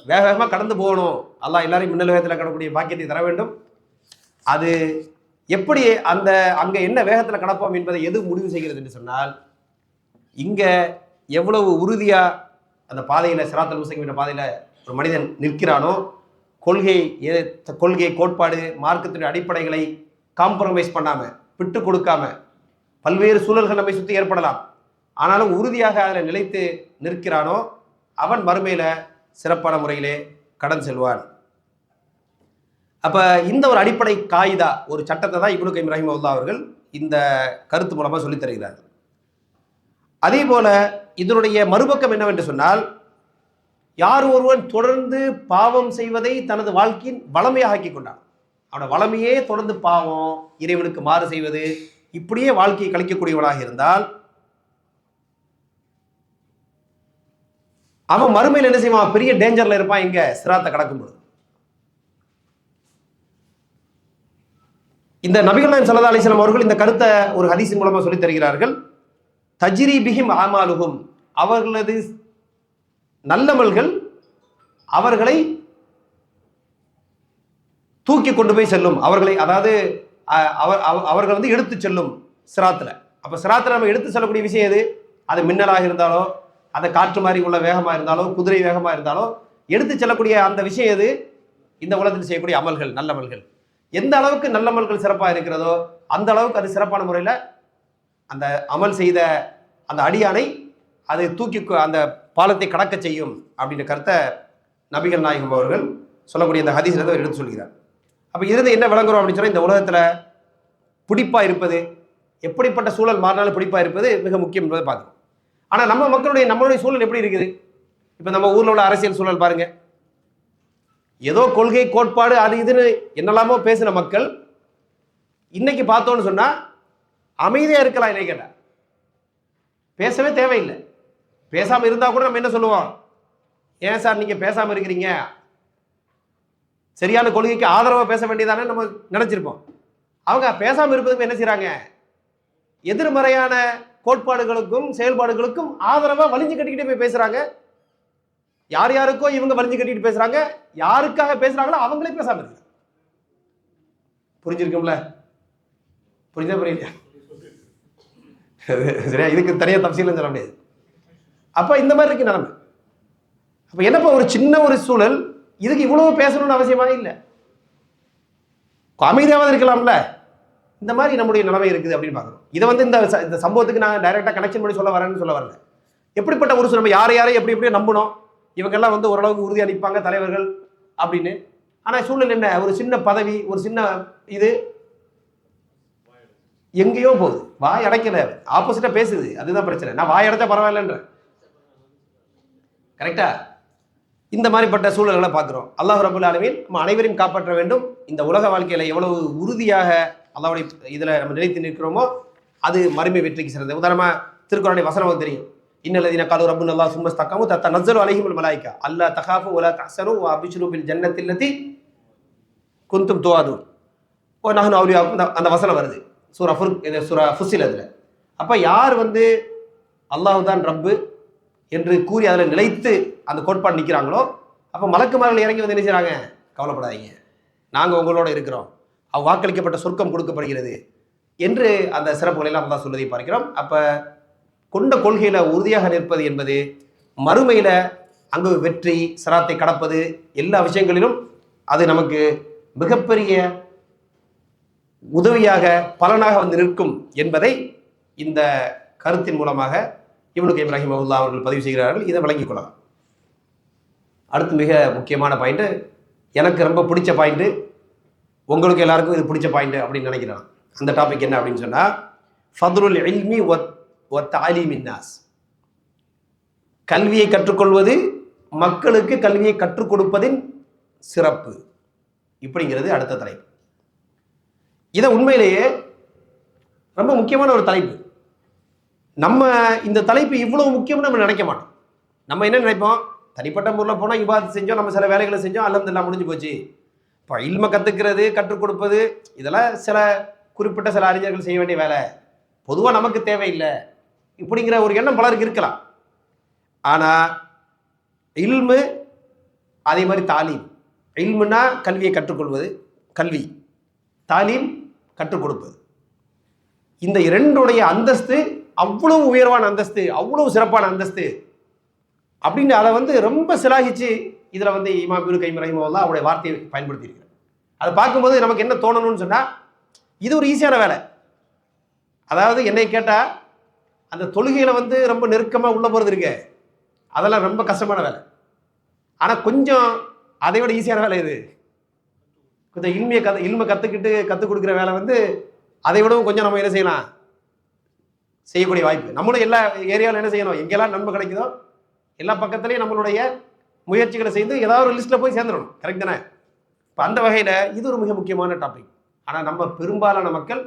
வேக வேகமாக கடந்து போகணும். அல்லாஹ் எல்லாரையும் மின்னல் வேகத்தில் கடக்கக்கூடிய பாக்கியத்தை தர வேண்டும். அது எப்படி அந்த அங்கே என்ன வேகத்தில் கடப்போம் என்பதை எது முடிவு செய்கிறது என்று சொன்னால், இங்கே எவ்வளவு உறுதியாக அந்த பாதையில், சிராத்தல் முஸ்தகீம் என்ற பாதையில் ஒரு மனிதன் நிற்கிறானோ, கொள்கை கோட்பாடு மார்க்கத்தினுடைய அடிப்படைகளை காம்ப்ரமைஸ் பண்ணாமல், விட்டு கொடுக்காம, பல்வேறு சூழல்கள் நம்மை சுற்றி ஏற்படலாம், ஆனாலும் உறுதியாக அதில் நிலைத்து நிற்கிறானோ அவன் மறுமையில் சிறப்பான முறையிலே கடன் செல்வான். அப்போ இந்த ஒரு அடிப்படை காயிதா, ஒரு சட்டத்தை தான் இப்னு கைம் ரஹிமஹுல்லாஹ் அவர்கள் இந்த கருத்து மூலமாக சொல்லித் தருகிறார்கள். அதே போல இதனுடைய மறுபக்கம் என்னவென்று சொன்னால், யார் ஒருவன் தொடர்ந்து பாவம் செய்வதை தனது வாழ்க்கையின் வளமையாக ஆக்கி கொண்டான், அவனோட வளமையே தொடர்ந்து பாவம், இறைவனுக்கு மாறு செய்வது, இப்படியே வாழ்க்கையை கழிக்கக்கூடியவனாக இருந்தால் அவன் மறுமையில் என்ன செய்வான், பெரிய டேஞ்சர்ல இருப்பான். இங்க சிராத்தை கடக்கும்போது இந்த நபிகள் நாயகம் ஸல்லல்லாஹு அலைஹி வஸல்லம் அவர்கள் இந்த கருத்தை ஒரு ஹதீஸின் மூலமாக சொல்லித் தருகிறார்கள். தஜ்ரி பிஹிம் ஆமாலுஹும், அவர்களது நல்லமல்கள் அவர்களை தூக்கி கொண்டு போய் செல்லும், அவர்களை, அதாவது அவர்கள் வந்து எடுத்து செல்லும் சிராத்தில். அப்போ சிராத்தில் நம்ம எடுத்து செல்லக்கூடிய விஷயம் எது, அது மின்னலாக இருந்தாலோ, அந்த காற்று மாதிரி உள்ள வேகமாக இருந்தாலோ, குதிரை வேகமாக இருந்தாலோ, எடுத்து செல்லக்கூடிய அந்த விஷயம் எது, இந்த உலகத்தில் செய்யக்கூடிய அமல்கள், நல்லமல்கள். எந்த அளவுக்கு நல்லமல்கள் சிறப்பாக இருக்கிறதோ அந்த அளவுக்கு அது சிறப்பான முறையில் அந்த அமல் செய்த அந்த அடியானை அது தூக்கி அந்த பாலத்தை கடக்க செய்யும் அப்படின்ற கருத்தை நபிகள் நாயகம் அவர்கள் சொல்லக்கூடிய இந்த ஹதீஸில் எடுத்து சொல்கிறார். அப்போ இதிலிருந்து என்ன விளங்குறோம் அப்படின்னு சொன்னால், இந்த உலகத்தில் பிடிப்பாக இருப்பது, எப்படிப்பட்ட சூழல் மாறினாலும் பிடிப்பாக இருப்பது மிக முக்கியம் என்பதை பார்க்கணும். ஆனால் நம்மளுடைய சூழல் எப்படி இருக்குது? இப்போ நம்ம ஊரில் உள்ள அரசியல் சூழல் பாருங்க, ஏதோ கொள்கை கோட்பாடு அது இதுன்னு என்னெல்லாமோ பேசின மக்கள் இன்னைக்கு பார்த்தோன்னு சொன்னா அமைதியாக இருக்கலாம். என்ன கேட்டா பேசவே தேவையில்லை. பேசாமல் இருந்தால் கூட நம்ம என்ன சொல்லுவோம், ஏன் சார் நீங்கள் பேசாமல் இருக்கிறீங்க, சரியான கொள்கைக்கு ஆதரவாக பேச வேண்டியதானே நம்ம நினைச்சிருப்போம். அவங்க பேசாமல் இருப்பதுக்கு என்ன செய்யறாங்க, எதிர்மறையான கோட்பாடுகளுக்கும் செயல்பாடுகளுக்கும் ஆதரவாக வலிஞ்சு கட்டிக்கிட்டே போய் பேசுறாங்க. யார் யாருக்கோ இவங்க வலிஞ்சு கட்டிட்டு பேசுறாங்க, யாருக்காக பேசுறாங்களோ அவங்களே பேசாம இருக்கு. புரிஞ்சிருக்கும்ல? புரிஞ்சா புரியலையா? சரியா? இதுக்கு தனியாக தப்சீல் சொல்ல முடியாது. அப்ப இந்த மாதிரி இருக்கு நிலைமை. அப்ப என்னப்பா ஒரு சின்ன ஒரு சூழல், இதுக்கு இவ்வளவு பேசணும்னு அவசியமாக இல்லை. அமைதியாவது இருக்கலாம்ல. இந்த மாதிரி நம்முடைய நிலைமை இருக்குது அப்படின்னு பார்க்குறோம். இதை வந்து இந்த சம்பவத்துக்கு நான் டைரெக்டாக கனெக்ஷன் பண்ணி சொல்ல வரேன்னு சொல்ல வரல. எப்படிப்பட்ட ஒரு நம்ம யாரையும் எப்படி எப்படியும் நம்பணும், இவங்கெல்லாம் வந்து ஓரளவுக்கு உறுதியாக நிற்பாங்க தலைவர்கள் அப்படின்னு. ஆனால் சூழ்நிலை என்ன, ஒரு சின்ன பதவி, ஒரு சின்ன இது எங்கேயோ போகுது. வாய் அடைக்கல, ஆப்போசிட்டா பேசுது, அதுதான் பிரச்சனை. நான் வாய் அடைச்சா பரவாயில்லன்ற, கரெக்டா? இந்த மாதிரிப்பட்ட சூழல்களை பார்க்குறோம். அல்லாஹ் ரபுல் ஆலமீன் நம்ம அனைவரையும் காப்பாற்ற வேண்டும். இந்த உலக வாழ்க்கையில எவ்வளவு உறுதியாக அல்லாஹ்வுடைய இதில் நம்ம நிலைத்து நிற்கிறோமோ அது மறுமை வெற்றிக்கு சிறந்தது. உதாரணமாக திருக்குறானுடைய வசனம் தெரியும். இன்னல்லதீன காலு ரப்புன அல்லாஹ் சும்ம இஸ்தகாமு தத்தனஸ்ஸலு அலைஹிமுல் மலாயிகா அல்லா தகாஃபு வலா தஹ்சனு வ அப்ஷிரு பில் ஜன்னத்தில் லத்தி குன்தும் துஆதுன். ஓ நஹ்னு அவுலியாவுக்கும் அந்த வசனம் வருது சூரா ஃபுஸ்ஸிலத்தில். அப்போ யார் வந்து அல்லாஹ் தான் ரப்பு என்று கூறி அதில் நிலைத்து அந்த கோட்பாடு நிற்கிறாங்களோ, அப்போ மலக்குமார்கள் இறங்கி வந்து என்ன செய்கிறாங்க, கவலைப்படாதீங்க, நாங்கள் உங்களோட இருக்கிறோம், வாக்களிக்கப்பட்ட சொர்க்கம் கொடுக்கப்படுகிறது என்று அந்த சிறப்புகளை எல்லாம் தான் சொல்வதை பார்க்கிறோம். அப்போ கொண்ட கொள்கையில உறுதியாக நிற்பது என்பது மறுமையில அங்கு வெற்றி சிராத்தை கடப்பது எல்லா விஷயங்களிலும் அது நமக்கு மிகப்பெரிய உதவியாக பலனாக வந்து நிற்கும் என்பதை இந்த கருத்தின் மூலமாக இப்னு கய்யிம் ரஹிமஹுல்லாஹ் அவர்கள் பதிவு செய்கிறார்கள். இதை விளங்கிக் கொள்ளலாம். அடுத்து மிக முக்கியமான பாயிண்ட், எனக்கு ரொம்ப பிடிச்ச பாயிண்ட், உங்களுக்கு எல்லாருக்கும் இது பிடிச்ச பாயிண்ட் அப்படின்னு நினைக்கிறேன். அந்த டாபிக் என்ன அப்படின்னு சொன்னா, ஃபதுலுல் இல்மி வ தஅலீமின் நாஸ், கல்வியை கற்றுக்கொள்வது, மக்களுக்கு கல்வியை கற்றுக் கொடுப்பதின் சிறப்பு இப்படிங்கிறது அடுத்த தலைப்பு. இதை உண்மையிலேயே ரொம்ப முக்கியமான ஒரு தலைப்பு. நம்ம இந்த தலைப்பு இவ்வளவு முக்கியம்னு நம்ம நினைக்க மாட்டோம். நம்ம என்ன நினைப்போம், தனிப்பட்ட முறையில் போனால் இபாதத் செஞ்சோம், நம்ம சில வேலைகளை செஞ்சோம், அல்ஹம்துலில்லாஹ் முடிஞ்சு போச்சு. இப்போ இல்ம கற்றுக்கிறது, கற்றுக் கொடுப்பது, இதெல்லாம் சில குறிப்பிட்ட சில அறிஞர்கள் செய்ய வேண்டிய வேலை, பொதுவாக நமக்கு தேவையில்லை இப்படிங்கிற ஒரு எண்ணம் பலருக்கு இருக்கலாம். ஆனால் இல்மு அதே மாதிரி தாலீம், இல்முன்னா கல்வியை கற்றுக்கொள்வது, கல்வி, தாலீம் கற்றுக் கொடுப்பது, இந்த இரண்டுடைய அந்தஸ்து அவ்வளவு உயர்வான அந்தஸ்து, அவ்வளவு சிறப்பான அந்தஸ்து அப்படின்னு அதை வந்து ரொம்ப சிலாகிச்சு இதில் வந்து இமாம் இப்னு கய்யிம் ரஹிமஹுல்லாஹ் அவருடைய வார்த்தையை பயன்படுத்தியிருக்கிறார். அதை பார்க்கும்போது நமக்கு என்ன தோணணும்னு சொன்னால், இது ஒரு ஈஸியான வேலை. அதாவது என்னை கேட்டால் அந்த தொழுகையில் வந்து ரொம்ப நெருக்கமாக உள்ள போகிறது இருக்கு, அதெல்லாம் ரொம்ப கஷ்டமான வேலை. ஆனால் கொஞ்சம் அதை விட ஈஸியான வேலை இது. கொஞ்சம் இல்மை கற்றுக்கிட்டு கற்றுக் கொடுக்குற வேலை வந்து அதை விடவும் கொஞ்சம் நம்ம என்ன செய்யலாம், செய்யக்கூடிய வாய்ப்பு. நம்மளும் எல்லா ஏரியாவில் என்ன செய்யணும், எங்கெல்லாம் நன்மை கிடைக்குதோ எல்லா பக்கத்துலேயும் நம்மளுடைய முயற்சிகளை செய்து ஏதாவது ஒரு லிஸ்ட்டில் போய் சேர்ந்துடணும். கரெக்ட் தானே? இப்போ அந்த வகையில் இது ஒரு மிக முக்கியமான டாபிக். ஆனால் நம்ம பெரும்பாலான மக்கள்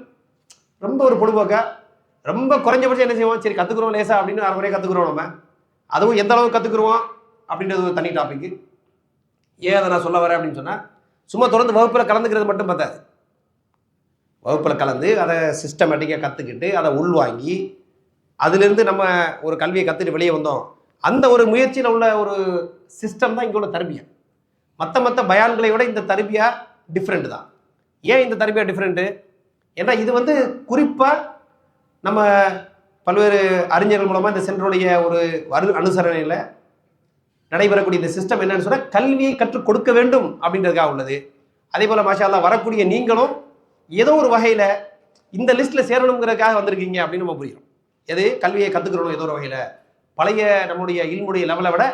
ரொம்ப ஒரு பொழுதுபோக்கா, ரொம்ப குறைஞ்சபட்சம் என்ன செய்வோம், சரி கற்றுக்குறோம் லேசா அப்படின்னு அரை முறையாக கற்றுக்குறோம். நம்ம அதுவும் எந்த அளவுக்கு கற்றுக்குருவோம் அப்படின்றது ஒரு தனி டாபிக். ஏன் அதை நான் சொல்ல வரேன் அப்படின்னு சொன்னால், சும்மா தொடர்ந்து வகுப்பில் கலந்துக்கிறது மட்டும் பார்த்தாது. வகுப்பில் கலந்து அதை சிஸ்டமேட்டிக்காக கற்றுக்கிட்டு அதை உள்வாங்கி அதிலிருந்து நம்ம ஒரு கல்வியை கற்றுட்டு வெளியே வந்தோம். அந்த ஒரு முயற்சியில் உள்ள ஒரு சிஸ்டம் தான் இங்கே உள்ள தர்பியா. மற்ற பயான்களை விட இந்த தர்பியா டிஃப்ரெண்ட் தான். ஏன் இந்த தர்பியா டிஃப்ரெண்ட்டு? ஏன்னா இது வந்து குறிப்பாக நம்ம பல்வேறு அறிஞர்கள் மூலமாக இந்த சென்டருடைய ஒரு அனுசரணையில் நடைபெறக்கூடிய இந்த சிஸ்டம் என்னன்னு சொன்னால், கல்வியை கற்றுக் கொடுக்க வேண்டும் அப்படின்றதுக்காக உள்ளது. அதே போல் மாஷா அல்லாஹ் வரக்கூடிய நீங்களும் ஏதோ ஒரு வகையில் இந்த லிஸ்ட்டில் சேரணுங்கிறதுக்காக வந்திருக்கீங்க அப்படின்னு நம்ம புரியும். எது கல்வியை கற்றுக்கிறோம், ஏதோ ஒரு வகையில் பழைய நம்முடைய இல்முடைய லெவலை விட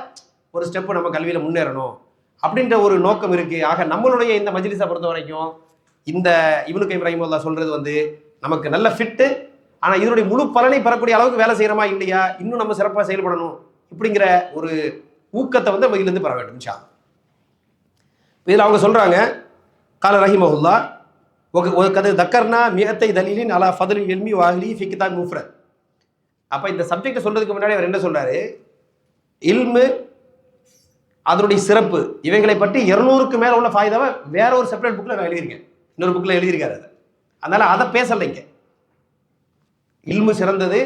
ஒரு ஸ்டெப்பு நம்ம கல்வியில் முன்னேறணும் அப்படின்ற ஒரு நோக்கம் இருக்குது. ஆக நம்மளுடைய இந்த மஜ்லிஸை பொறுத்த வரைக்கும் இந்த இப்னு கய்யிம் ரஹிமஹுல்லாஹ் சொல்கிறது வந்து நமக்கு நல்ல ஃபிட்டு. ஆனால் இதனுடைய முழு பலனை பெறக்கூடிய அளவுக்கு வேலை செய்கிறோமா இல்லையா, இன்னும் நம்ம சிறப்பாக செயல்படணும் இப்படிங்கிற ஒரு ஊக்கத்தை வந்து நம்ம இதிலிருந்து பெற வேண்டும் இன்ஷா அல்லாஹ். இதில் அவங்க சொல்கிறாங்க, கால ரஹிமஹுல்லாஹ் கது தக்கர்னா மியத்தை தலீலின் அலா ஃபதுலில் இல்மி வாஹ்லி ஃபி கிதாப் முஃப்ரத். அப்போ இந்த சப்ஜெக்டை சொல்றதுக்கு முன்னாடி அவர் என்ன சொல்றாரு, இல்மு அதனுடைய சிறப்பு இவைகளை பற்றி 200க்கு மேலே உள்ள ஃபாய்தாவை வேற ஒரு செப்பரேட் புக்கில் நான் எழுதியிருக்கேன், இன்னொரு புக்கில் எழுதியிருக்காரு. அதை அதனால அதை பேசலைங்க. இல்மு சிறந்தது,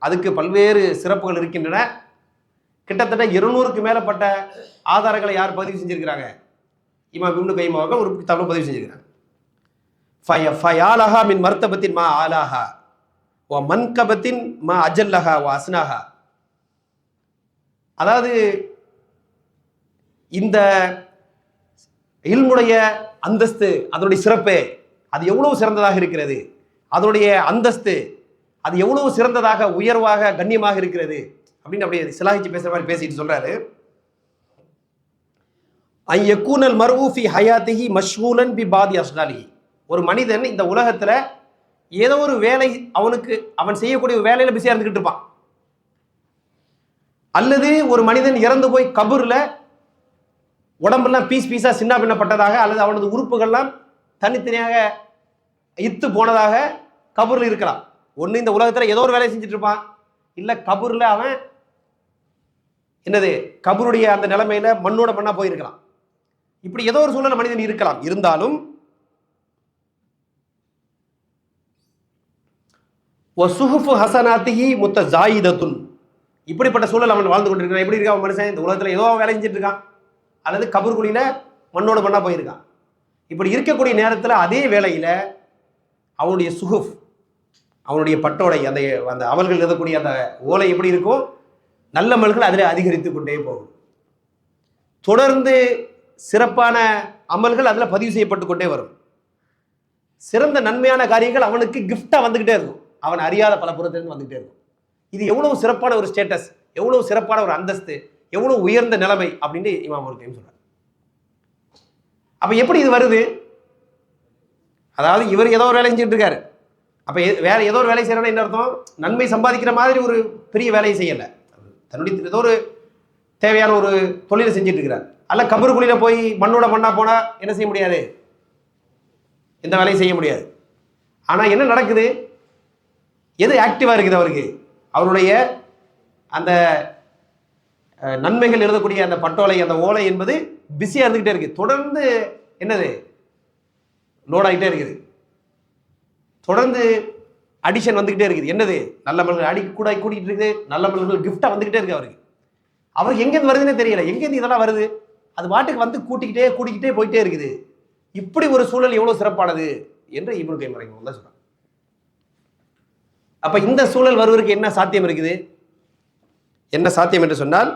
அதுக்கு பல்வேறு சிறப்புகள் இருக்கின்றன. கிட்டத்தட்ட 200க்கு மேலப்பட்ட ஆதாரங்களை யார் பதிவு செஞ்சிருக்கிறாங்க, இமாம் இப்னு கய்யிம் அவர்கள் ஒரு கிதாபில் பதிவு செஞ்சிருக்கிறாங்க. ஃபயாலஹா மின் மர்த்தபத்தின் மா ஆலாஹா வ மன்கபத்தின் மா அஜல்லஹா வ அஸ்னாஹா. அதாவது இந்த இல்முடைய அந்தஸ்து, அதனுடைய சிறப்பே, அது எவ்வளவு சிறந்ததாக இருக்கிறது, அதனுடைய அந்தஸ்து அது எவ்வளவு சிறந்ததாக உயர்வாக கண்ணியமாக இருக்கிறது அப்படின்னு அப்படியே சிலாகிச்சு பேசுற மாதிரி பேசிட்டு சொல்றாரு. ஐயக்கூனல் மர்ஊஃபி ஹயாத்திஹி மஷ்கூலன் பி பாதி அஸ்னாலிஹி. ஒரு மனிதன் இந்த உலகத்துல ஏதோ ஒரு வேலை அவன் செய்யக்கூடிய வேலையில பிஸியா இருந்துகிட்டு இருப்பான். அல்லது ஒரு மனிதன் இறந்து போய் கபூர்ல உடம்பெல்லாம் பீஸ் பீஸா சின்ன பின்னப்பட்டதாக, அல்லது அவனது உறுப்புகள்லாம் தனித்தனியாக இத்து போனதாக கபூர்ல இருக்கலாம். ஒண்ணு இந்த உலகத்துல ஏதோ ஒரு வேலையை செஞ்சுட்டு இருப்பான், இல்ல கபூர்ல அவன் என்னது கபூருடைய அந்த நிலைமையில மண்ணோட மண்ணா போயிருக்கலாம். இப்படி ஏதோ ஒரு சூழல் மனிதன் இருக்கலாம். இருந்தாலும் வசுஹுஃபு ஹஸனாத்திஹி முத்தஸாயிதத்துன், இப்படிப்பட்ட சூழல் அவன் வாழ்ந்து கொண்டிருக்கான். எப்படி இருக்கான் மனுஷன்? இந்த உலகத்துல ஏதோ வேலை செஞ்சுட்டு இருக்கான், அல்லது கபூர் குழியில மண்ணோட மண்ணா போயிருக்கான். இப்படி இருக்கக்கூடிய நேரத்துல அதே வேளையில அவனுடைய சுஹுஃப், அவனுடைய பட்டோடை, அந்த அந்த அமல்கள் எழுதக்கூடிய அந்த ஓலை எப்படி இருக்கும், நல்ல அமல்கள் அதில் அதிகரித்து கொண்டே போகும். தொடர்ந்து சிறப்பான அமல்கள் அதில் பதிவு செய்யப்பட்டு கொண்டே வரும். சிறந்த நன்மையான காரியங்கள் அவனுக்கு கிஃப்டா வந்துகிட்டே இருக்கும், அவன் அறியாத பல புறத்திலிருந்து வந்துகிட்டே இருக்கும். இது எவ்வளவு சிறப்பான ஒரு ஸ்டேட்டஸ், எவ்வளவு சிறப்பான ஒரு அந்தஸ்து, எவ்வளவு உயர்ந்த நிலைமை அப்படின்னு இமாம் ஒரு டைம் சொல்றார். அப்ப எப்படி இது வருது? அதாவது இவர் ஏதோ ஒரு வேலை செஞ்சுட்டு இருக்காரு. அப்ப வேற ஏதோ ஒரு வேலை செய்யறா என்ன அர்த்தம்? நன்மை சம்பாதிக்கிற மாதிரி ஒரு பெரிய வேலையை செய்யல, தன்னுடைய ஏதோ ஒரு தேவையான ஒரு தொழிலை செஞ்சுட்டு இருக்கிறார். அல்ல கபர் குழியில போய் மண்ணோட மண்ணா போனா என்ன செய்ய முடியாது, எந்த வேலையும் செய்ய முடியாது. ஆனா என்ன நடக்குது, எது ஆக்டிவா இருக்குது அவருக்கு? அவருடைய அந்த நன்மைகள் எழுதக்கூடிய அந்த பட்டோலை, அந்த ஓலை என்பது பிஸியா இருந்துகிட்டே இருக்கு. தொடர்ந்து என்னது லோட் ஆகிட்டே இருக்குது, தொடர்ந்து அடிஷன் வந்துகிட்டே இருக்குது. என்னது நல்ல மனிதர்கள் அடி கூட கூட்டிகிட்டு இருக்குது, நல்ல மனிதர்கள் கிஃப்டா வந்துகிட்டே இருக்கு அவருக்கு. அவருக்கு எங்கேருந்து வருதுன்னே தெரியல, எங்கேருந்து இதெல்லாம் வருது, அது பாட்டுக்கு வந்து கூட்டிக்கிட்டே போயிட்டே இருக்குது. இப்படி ஒரு சூழல் எவ்வளவு சிறப்பானது என்று இப்னு கைம் ரஹிமஹுல்லாஹ் சொல்றாங்க. அப்ப இந்த சூழல் வருவதற்கு என்ன சாத்தியம் இருக்குது? என்ன சாத்தியம் என்று சொன்னால்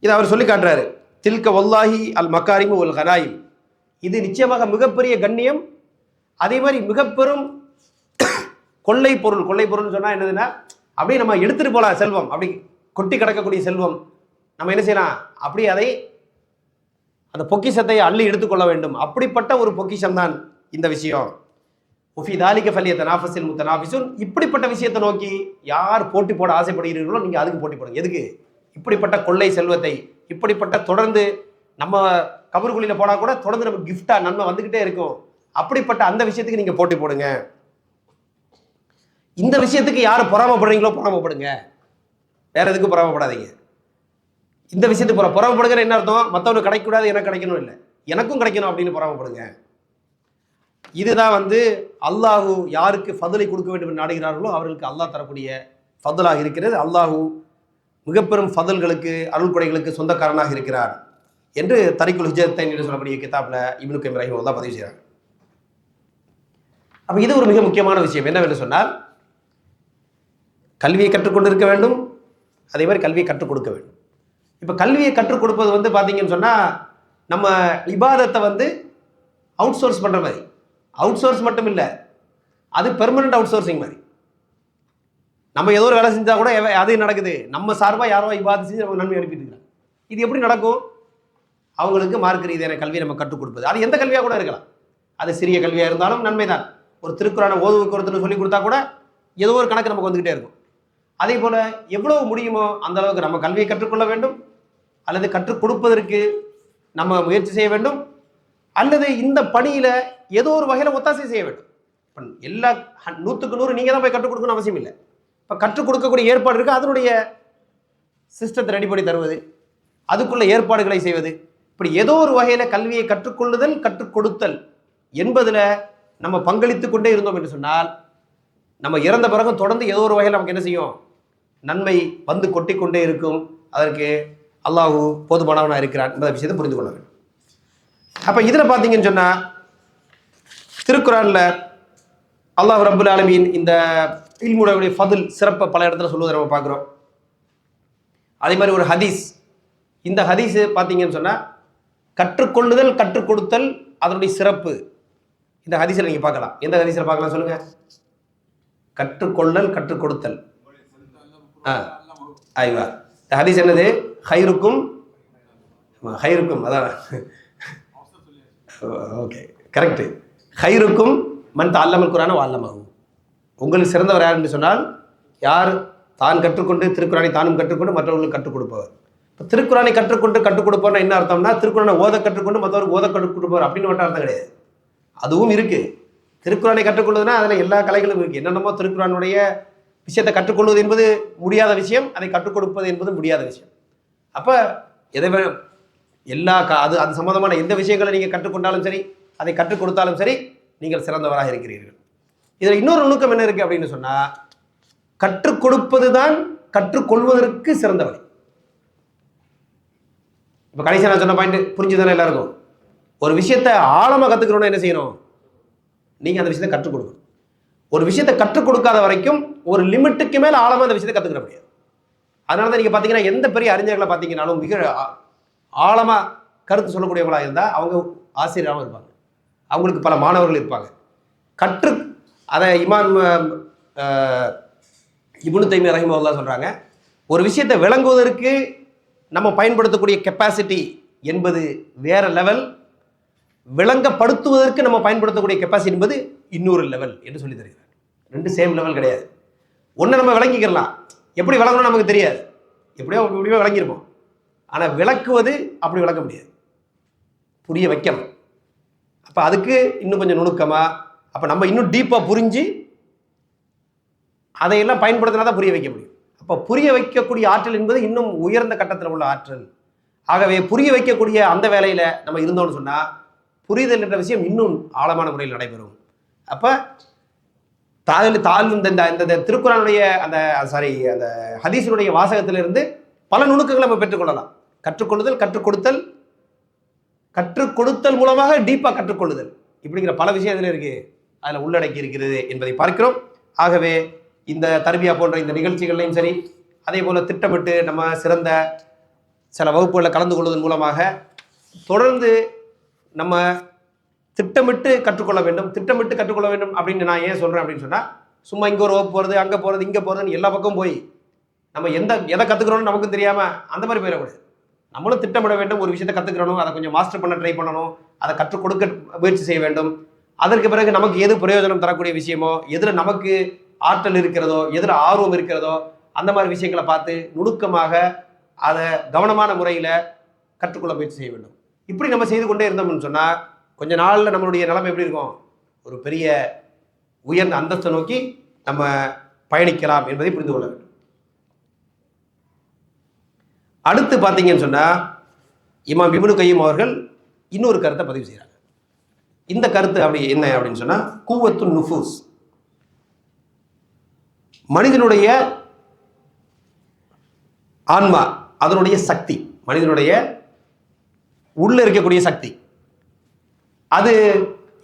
இதை அவர் சொல்லி காட்டுறாரு. தில்க வல்லாஹி அல் மகாரிமு வல் கனாயிம், இது நிச்சயமாக மிகப்பெரிய கண்ணியம், அதே மாதிரி மிகப்பெரும் கொள்ளை பொருள். கொள்ளை பொருள் சொன்னா என்னதுன்னா, அப்படியே நம்ம எடுத்துட்டு போலாம் செல்வம், அப்படி கொட்டி கிடக்கக்கூடிய செல்வம் நம்ம என்ன செய்யலாம், அப்படியே அதை அந்த பொக்கிஷத்தை அள்ளி எடுத்துக்கொள்ள வேண்டும். அப்படிப்பட்ட ஒரு பொக்கிஷம் தான் இந்த விஷயம். உஃபி தாலிக ஃபல்யதனாஃபஸில் முத்தனாஃபிஸூன், இப்படிப்பட்ட விஷயத்தை நோக்கி யார் போட்டி போட ஆசைப்படுகிறீர்களோ நீங்க அதுக்கு போட்டி போடுங்க. எதுக்கு? இப்படிப்பட்ட கொள்ளை செல்வத்தை, இப்படிப்பட்ட தொடர்ந்து நம்ம கபர் குழியில போனா கூட தொடர்ந்து நம்ம கிஃப்டா நன்மை வந்துகிட்டே இருக்கும். அப்படிப்பட்ட அந்த விஷயத்துக்கு நீங்க போட்டி போடுங்க. இந்த விஷயத்துக்கு யார் பொறாமப்படுறீங்களோ பொறாமப்படுங்க, வேற எதுக்கு பொறாமப்படாதீங்க. இந்த விஷயத்துக்கு பொறாமப்படுகிற என்ன அர்த்தம்? மற்றவனுக்கு கிடைக்கூடாது, எனக்கு கிடைக்கணும் இல்லை, எனக்கும் கிடைக்கணும் அப்படின்னு பொறாமப்படுங்க. இதுதான் அல்லாஹு யாருக்கு ஃபதுலை கொடுக்க வேண்டும் என்று நாடுகிறார்களோ அவர்களுக்கு அல்லாஹ் தரக்கூடிய ஃபதுலாக இருக்கிறது. அல்லாஹு மிகப்பெரும் ஃபதுல்களுக்கு, அருள்கொடைகளுக்கு சொந்தக்காரனாக இருக்கிறார் என்று தரிக்குல் ஹிஜ்ரத்தைன் என்று சொல்லக்கூடிய கிதாப்ல இப்னு கைம் ரஹிமஹுல்லாஹ் பதிவு செய்கிறார். அப்ப இது ஒரு மிக முக்கியமான விஷயம். என்னவென்று சொன்னால், கல்வியை கற்றுக்கொண்டிருக்க வேண்டும், அதே மாதிரி கல்வியை கற்றுக் கொடுக்க வேண்டும். இப்போ கல்வியை கற்றுக் கொடுப்பது பார்த்தீங்கன்னு சொன்னால், நம்ம இபாதத்தை அவுட் சோர்ஸ் பண்ணுற மாதிரி. அவுட் சோர்ஸ் மட்டும் இல்லை, அது பெர்மனன்ட் அவுட் சோர்சிங் மாதிரி. நம்ம ஏதோ ஒரு வேலை செஞ்சால் கூட அது நடக்குது, நம்ம சார்பாக யாரோ இபாதத்தை செஞ்சு நமக்கு நன்மை அனுப்பிட்டு இருக்காங்க. இது எப்படி நடக்கும்? அவங்களுக்கு மார்க்க ரீதியான கல்வியை நம்ம கற்றுக் கொடுப்பது, அது எந்த கல்வியாக கூட இருக்கலாம். அது சிறிய கல்வியாக இருந்தாலும் நன்மை தான். ஒரு திருக்குறான ஓதுவுக்கு ஒருத்தர் சொல்லி கொடுத்தா கூட ஏதோ ஒரு கணக்கு நமக்கு வந்துகிட்டே இருக்கும். அதே போல எவ்வளவு முடியுமோ அந்த அளவுக்கு நம்ம கல்வியை கற்றுக்கொள்ள வேண்டும், அல்லது கற்றுக் கொடுப்பதற்கு நம்ம முயற்சி செய்ய வேண்டும், அல்லது இந்த பணியில ஏதோ ஒரு வகையில் ஒத்தாசை செய்ய வேண்டும். எல்லா 100க்கு 100 நீங்க தான் போய் கற்றுக் கொடுக்கணும் அவசியம் இல்லை. இப்போ கற்றுக் கொடுக்கக்கூடிய ஏற்பாடு இருக்கு, அதனுடைய சிஸ்டத்தை ரெடி பண்ணி தருவது, அதுக்குள்ள ஏற்பாடுகளை செய்வது, இப்படி ஏதோ ஒரு வகையில கல்வியை கற்றுக்கொள்ளுதல், கற்றுக் கொடுத்தல் என்பதுல நம்ம பங்களித்து கொண்டே இருந்தோம் என்று சொன்னால், நம்ம இறந்த பிறகு தொடர்ந்து ஏதோ ஒரு வகையில் நமக்கு என்ன செய்யும், நன்மை கொட்டி கொண்டே இருக்கும். அதற்கு அல்லாஹு போதுமானவனாக இருக்கிறான் என்பதை விஷயத்தை புரிந்து கொள்ள வேண்டும். அப்ப இதுல பாத்தீங்கன்னு சொன்னா, திருக்குறான்ல அல்லாஹ் ரப்புல் ஆலமீன் இந்த இல்முடைய ஃபதுல் சிறப்பை பல இடத்துல சொல்லுவதை நம்ம பார்க்குறோம். அதே மாதிரி ஒரு ஹதீஸ், இந்த ஹதீஸ் பார்த்தீங்கன்னு சொன்னால், கற்றுக்கொள்ளுதல் கற்றுக் கொடுத்தல் அதனுடைய சிறப்பு இந்த ஹதீஸில் நீங்கள் பார்க்கலாம். எந்த ஹதீஸில் பார்க்கலாம் சொல்லுங்க? கற்றுக்கொள்ளல், கற்றுக் கொடுத்தல். ஐவா, இந்த ஹதீஸ் என்னது? ஹைருக்கும் அதான் ஓகே கரெக்டு. ஹைருக்கும் மன் தஅல்லமல் குர்ஆன வ அல்லமஹு. உங்களுக்கு சிறந்தவர் யார் என்று சொன்னால் யார் தான் கற்றுக்கொண்டு திருக்குறானை தானும் கற்றுக்கொண்டு மற்றவர்களுக்கு கற்றுக் கொடுப்பவர். இப்போ திருக்குறானை கற்றுக்கொண்டு கற்றுக் கொடுப்போம்னா என்ன அர்த்தம்னா திருக்குறானை ஓத கற்றுக்கொண்டு மற்றவருக்கு ஓத கற்றுக் கொடுப்பவர் அப்படின்னு மட்டும் அர்த்தம் கிடையாது. அதுவும் இருக்கு. திருக்குறானை கற்றுக்கொள்வதுன்னா அதில் எல்லா கலைகளும் இருக்கு. என்னென்னமோ திருக்குறானுடைய விஷயத்தை கற்றுக்கொள்வது என்பது முடியாத விஷயம், அதை கற்றுக் கொடுப்பது என்பது முடியாத விஷயம். அப்போ எதை எல்லா அது அது சம்பந்தமான எந்த விஷயங்களை நீங்கள் கற்றுக்கொண்டாலும் சரி, அதை கற்றுக் கொடுத்தாலும் சரி, நீங்கள் சிறந்தவராக இருக்கிறீர்கள். இதில் இன்னொரு நுணுக்கம் என்ன இருக்கு அப்படின்னு சொன்னா, கற்றுக் கொடுப்பது தான் கற்றுக்கொள்வதற்கு சிறந்த வழி. இப்போ கடைசியாக நான் சொன்ன பாயிண்ட் புரிஞ்சுதானே எல்லாருக்கும்? ஒரு விஷயத்தை ஆழமாக கற்றுக்கணும்னா என்ன செய்யணும்? நீங்கள் அந்த விஷயத்தை கற்றுக் கொடுக்கணும். ஒரு விஷயத்தை கற்றுக் கொடுக்காத வரைக்கும் ஒரு லிமிட்டுக்கு மேலே ஆழமாக அந்த விஷயத்தை கற்றுக்கிற முடியாது. அதனால தான் நீங்கள் பார்த்தீங்கன்னா எந்த பெரிய அறிஞர்களை பார்த்தீங்கன்னாலும் மிக ஆழமாக கருத்து சொல்லக்கூடியவங்களாக இருந்தால் அவங்க ஆசிரியராகவும் இருப்பாங்க, அவங்களுக்கு பல மாணவர்கள் இருப்பாங்க. அதை இமாம் இப்னு தைமிய்யா ரஹிமஹுல்லாஹ் சொல்கிறாங்க, ஒரு விஷயத்தை விளங்குவதற்கு நம்ம பயன்படுத்தக்கூடிய கெப்பாசிட்டி என்பது வேற லெவல், விளங்கப்படுத்துவதற்கு நம்ம பயன்படுத்தக்கூடிய கெப்பாசிட்டி என்பது இன்னொரு லெவல் என்று சொல்லி தருகிறார். ரெண்டு சேம் லெவல் கிடையாது. ஒன்று நம்ம விளங்கிக்கலாம், எப்படி விளங்கணும்னு நமக்கு தெரியாது, எப்படியோ விளங்கியிருப்போம். ஆனால் விளக்குவது அப்படி விளக்க முடியாது, புரிய வைக்கணும். அப்போ அதுக்கு இன்னும் கொஞ்சம் நுணுக்கமாக, அப்போ நம்ம இன்னும் டீப்பாக புரிஞ்சு அதையெல்லாம் பயன்படுத்தினா தான் புரிய வைக்க முடியும். அப்போ புரிய வைக்கக்கூடிய ஆற்றல் என்பது இன்னும் உயர்ந்த கட்டத்தில் உள்ள ஆற்றல். ஆகவே புரிய வைக்கக்கூடிய அந்த வேலையில் நம்ம இருந்தோம்னு சொன்னால் புரிதல் என்ற விஷயம் இன்னும் ஆழமான முறையில் நடைபெறும். அப்போ இந்த திருக்குறானுடைய அந்த ஹதீஸினுடைய வாசகத்திலிருந்து பல நுணுக்கங்களை நம்ம பெற்றுக்கொள்ளலாம். கற்றுக்கொள்ளுதல், கற்றுக் கொடுத்தல் மூலமாக டீப்பாக கற்றுக்கொள்ளுதல், இப்படிங்கிற பல விஷயம் இதில் இருக்கு, அதில் உள்ளடக்கி இருக்கிறது என்பதை பார்க்கிறோம். ஆகவே இந்த தர்பியா போன்ற இந்த நிகழ்ச்சிகள்லையும் சரி, அதே போல திட்டமிட்டு நம்ம சிறந்த சில வகுப்புகளில் கலந்து கொள்வதன் மூலமாக தொடர்ந்து நம்ம திட்டமிட்டு கற்றுக்கொள்ள வேண்டும். திட்டமிட்டு கற்றுக்கொள்ள வேண்டும் அப்படின்னு நான் ஏன் சொல்கிறேன் அப்படின்னு சொன்னால், சும்மா இங்கே ஒரு வகுப்பு போகிறது, அங்கே போகிறது, இங்கே போகிறதுன்னு எல்லா பக்கம் போய் நம்ம எதை கற்றுக்கிறோன்னு நமக்கும் தெரியாமல் அந்த மாதிரி போயிடக்கூடாது. நம்மளும் திட்டமிட வேண்டும். ஒரு விஷயத்தை கற்றுக்கிறணும், அதை கொஞ்சம் மாஸ்டர் பண்ண ட்ரை பண்ணணும், அதை கற்றுக் கொடுக்க முயற்சி செய்ய வேண்டும். அதற்கு பிறகு நமக்கு எது பிரயோஜனம் தரக்கூடிய விஷயமோ, எதில் நமக்கு ஆற்றல் இருக்கிறதோ, எதில் ஆர்வம் இருக்கிறதோ, அந்த மாதிரி விஷயங்களை பார்த்து நுணுக்கமாக அதை கவனமான முறையில் கற்றுக்கொள்ள முயற்சி செய்ய வேண்டும். இப்படி நம்ம செய்து கொண்டே இருந்தோம்னு சொன்னால் கொஞ்ச நாளில் நம்மளுடைய நிலைமை எப்படி இருக்கும்? ஒரு பெரிய உயர்ந்த அந்தஸ்தை நோக்கி நம்ம பயணிக்கலாம் என்பதை புரிந்து கொள்ள வேண்டும். அடுத்து பார்த்தீங்கன்னு சொன்னால் இமாம் இப்னு கையிம் அவர்கள் இன்னொரு கருத்தை பதிவு செய்கிறாங்க. இந்த கருத்து அப்படி என்ன அப்படின்னு சொன்னால், குவத்து நுஃபூஸ், மனிதனுடைய ஆன்மா, அதனுடைய சக்தி, மனிதனுடைய உள்ள இருக்கக்கூடிய சக்தி, அது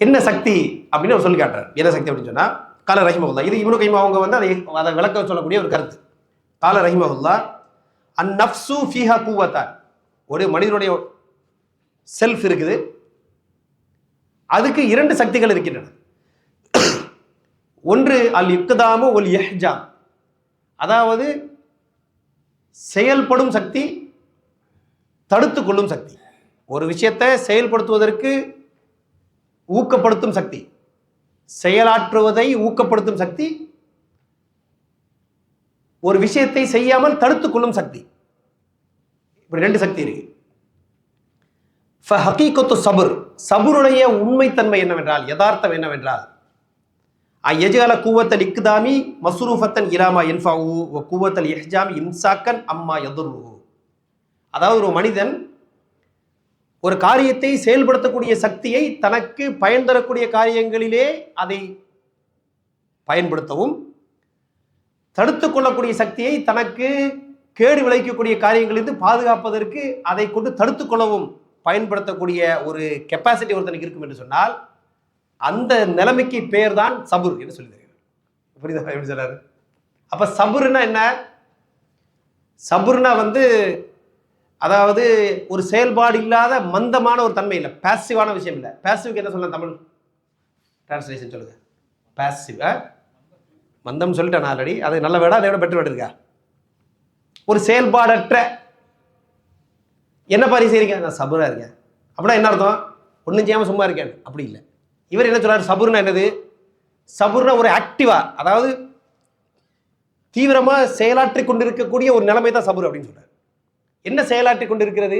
என்ன சக்தி அப்படின்னு அவர் சொல்லி காட்டுறார். என்ன சக்தி அப்படின்னு சொன்னால், கால ரஹிமஹுல்லாஹ், இது இப்னு கையிம் அவங்க வந்து அதை விளக்க சொல்லக்கூடிய ஒரு கருத்து. கால ரஹிமஹுல்லாஹ், அந்நஃப்ஸு ஃபீஹா குவத்தான், ஒரு மனிதனுடைய செல்ஃப் இருக்குது, அதுக்கு இரண்டு சக்திகள் இருக்கின்றன. ஒன்று அல் இக்தாமு ஒல் இஹ்ஜாம், அதாவது செயல்படும் சக்தி, தடுத்து கொள்ளும் சக்தி. ஒரு விஷயத்தை செயல்படுத்துவதற்கு ஊக்கப்படுத்தும் சக்தி, செயலாற்றுவதை ஊக்கப்படுத்தும் சக்தி, ஒரு விஷயத்தை செய்யாமல் தடுத்துக் கொள்ளும் சக்தி. இப்படி ரெண்டு சக்தி இருக்கு. ஃபஹகீகத்து சபுர், சபுருடைய உண்மைத்தன்மை என்னவென்றால், யதார்த்தம் என்னவென்றால், அயஜால குவத்தல் இக்தாமி மஸ்ரூஃபத்தன் இலாமா யன்ஃபஉ வ குவத்தல் இஹ்ஜாமி இம்சாக்கன் அம்மா யதுர்ரு. அதாவது ஒரு மனிதன் ஒரு காரியத்தை செயல்படுத்தக்கூடிய சக்தியை தனக்கு பயன் தரக்கூடிய காரியங்களிலே அதை பயன்படுத்தவும், தடுத்து கொள்ளக்கூடிய சக்தியை தனக்கு கேடு விளைவிக்கக்கூடிய காரியங்களிலிருந்து பாதுகாப்பதற்கு அதை கொண்டு தடுத்து கொள்ளவும் பயன்படுத்தக்கூடிய ஒரு கெப்பாசிட்டி ஒருத்தனுக்கு இருக்கும் என்று சொன்னால், அந்த நிலைமைக்கு பேர் தான் சபுர் என்று சொல்லி தருகிறார். புரியுதா எப்படி சொல்றாரு? அப்ப சபுர்னா என்ன? சபுர்னா வந்து அதாவது ஒரு செயல்பாடு இல்லாத மந்தமான ஒரு தன்மை இல்லை, பேசிவான விஷயம் இல்லை. பேசிவுக்கு என்ன சொல்லலாம் தமிழ்? டிரான்ஸ்லேஷன் சொல்லுங்க. பாசிவ். மந்தம் சொல்லிட்டேன் நான் ஆல்ரெடி. அது நல்ல வேடா, அதை விட பெட்டர் வேர்டு இருக்கா? ஒரு செயல்பாடற்ற. என்ன பாரி செய்றீங்க? நான் சபுரா இருக்கேன். அப்படின்னா என்ன அர்த்தம்? ஒன்றும் செய்யாமல் சும்மா இருக்கேன் அப்படி இல்லை. இவர் என்ன சொல்றாரு? சபுர்னா என்னது? சபுர்னா ஒரு ஆக்டிவா, அதாவது தீவிரமா செயலாற்றி கொண்டிருக்கக்கூடிய ஒரு நிலைமை தான் சபுர் அப்படின்னு சொல்றாரு. என்ன செயலாற்றி கொண்டிருக்கிறது?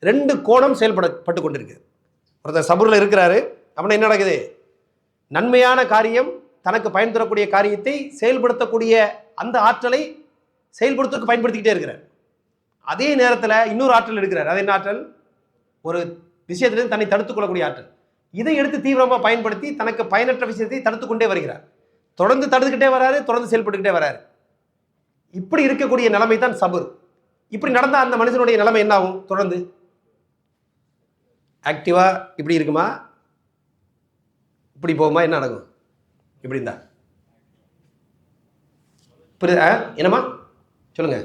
2 கோணம் செயல்பட்டு கொண்டிருக்கிறது. ஒருத்தர் சபுர்ல இருக்கிறாரு அப்படின்னா என்ன நடக்குது? நன்மையான காரியம், தனக்கு பயன் தரக்கூடிய காரியத்தை செயல்படுத்தக்கூடிய அந்த ஆற்றலை செயல்படுத்துவதற்கு பயன்படுத்திக்கிட்டே இருக்கிறார். அதே நேரத்தில் இன்னொரு ஆற்றல் எடுக்கிறார். அது என்ன ஆற்றல்? ஒரு விஷயத்திலிருந்து தன்னை தடுத்துக் கொள்ளக்கூடிய ஆற்றல். இதை எடுத்து தீவிரமாக பயன்படுத்தி தனக்கு பயனற்ற விஷயத்தை தடுத்துக் கொண்டே வருகிறார். தொடர்ந்து தடுத்துக்கிட்டே வராரு, தொடர்ந்து செயல்பட்டுக்கிட்டே வராரு. இப்படி இருக்கக்கூடிய நிலைமை தான் சபுர். இப்படி நடந்த அந்த மனிதனுடைய நிலைமை என்ன ஆகும்? தொடர்ந்து ஆக்டிவா இப்படி இருக்குமா? இப்படி போகுமா? என்ன நடக்கும்? இப்படி இருந்தா புரியுதா? என்னம்மா சொல்லுங்க.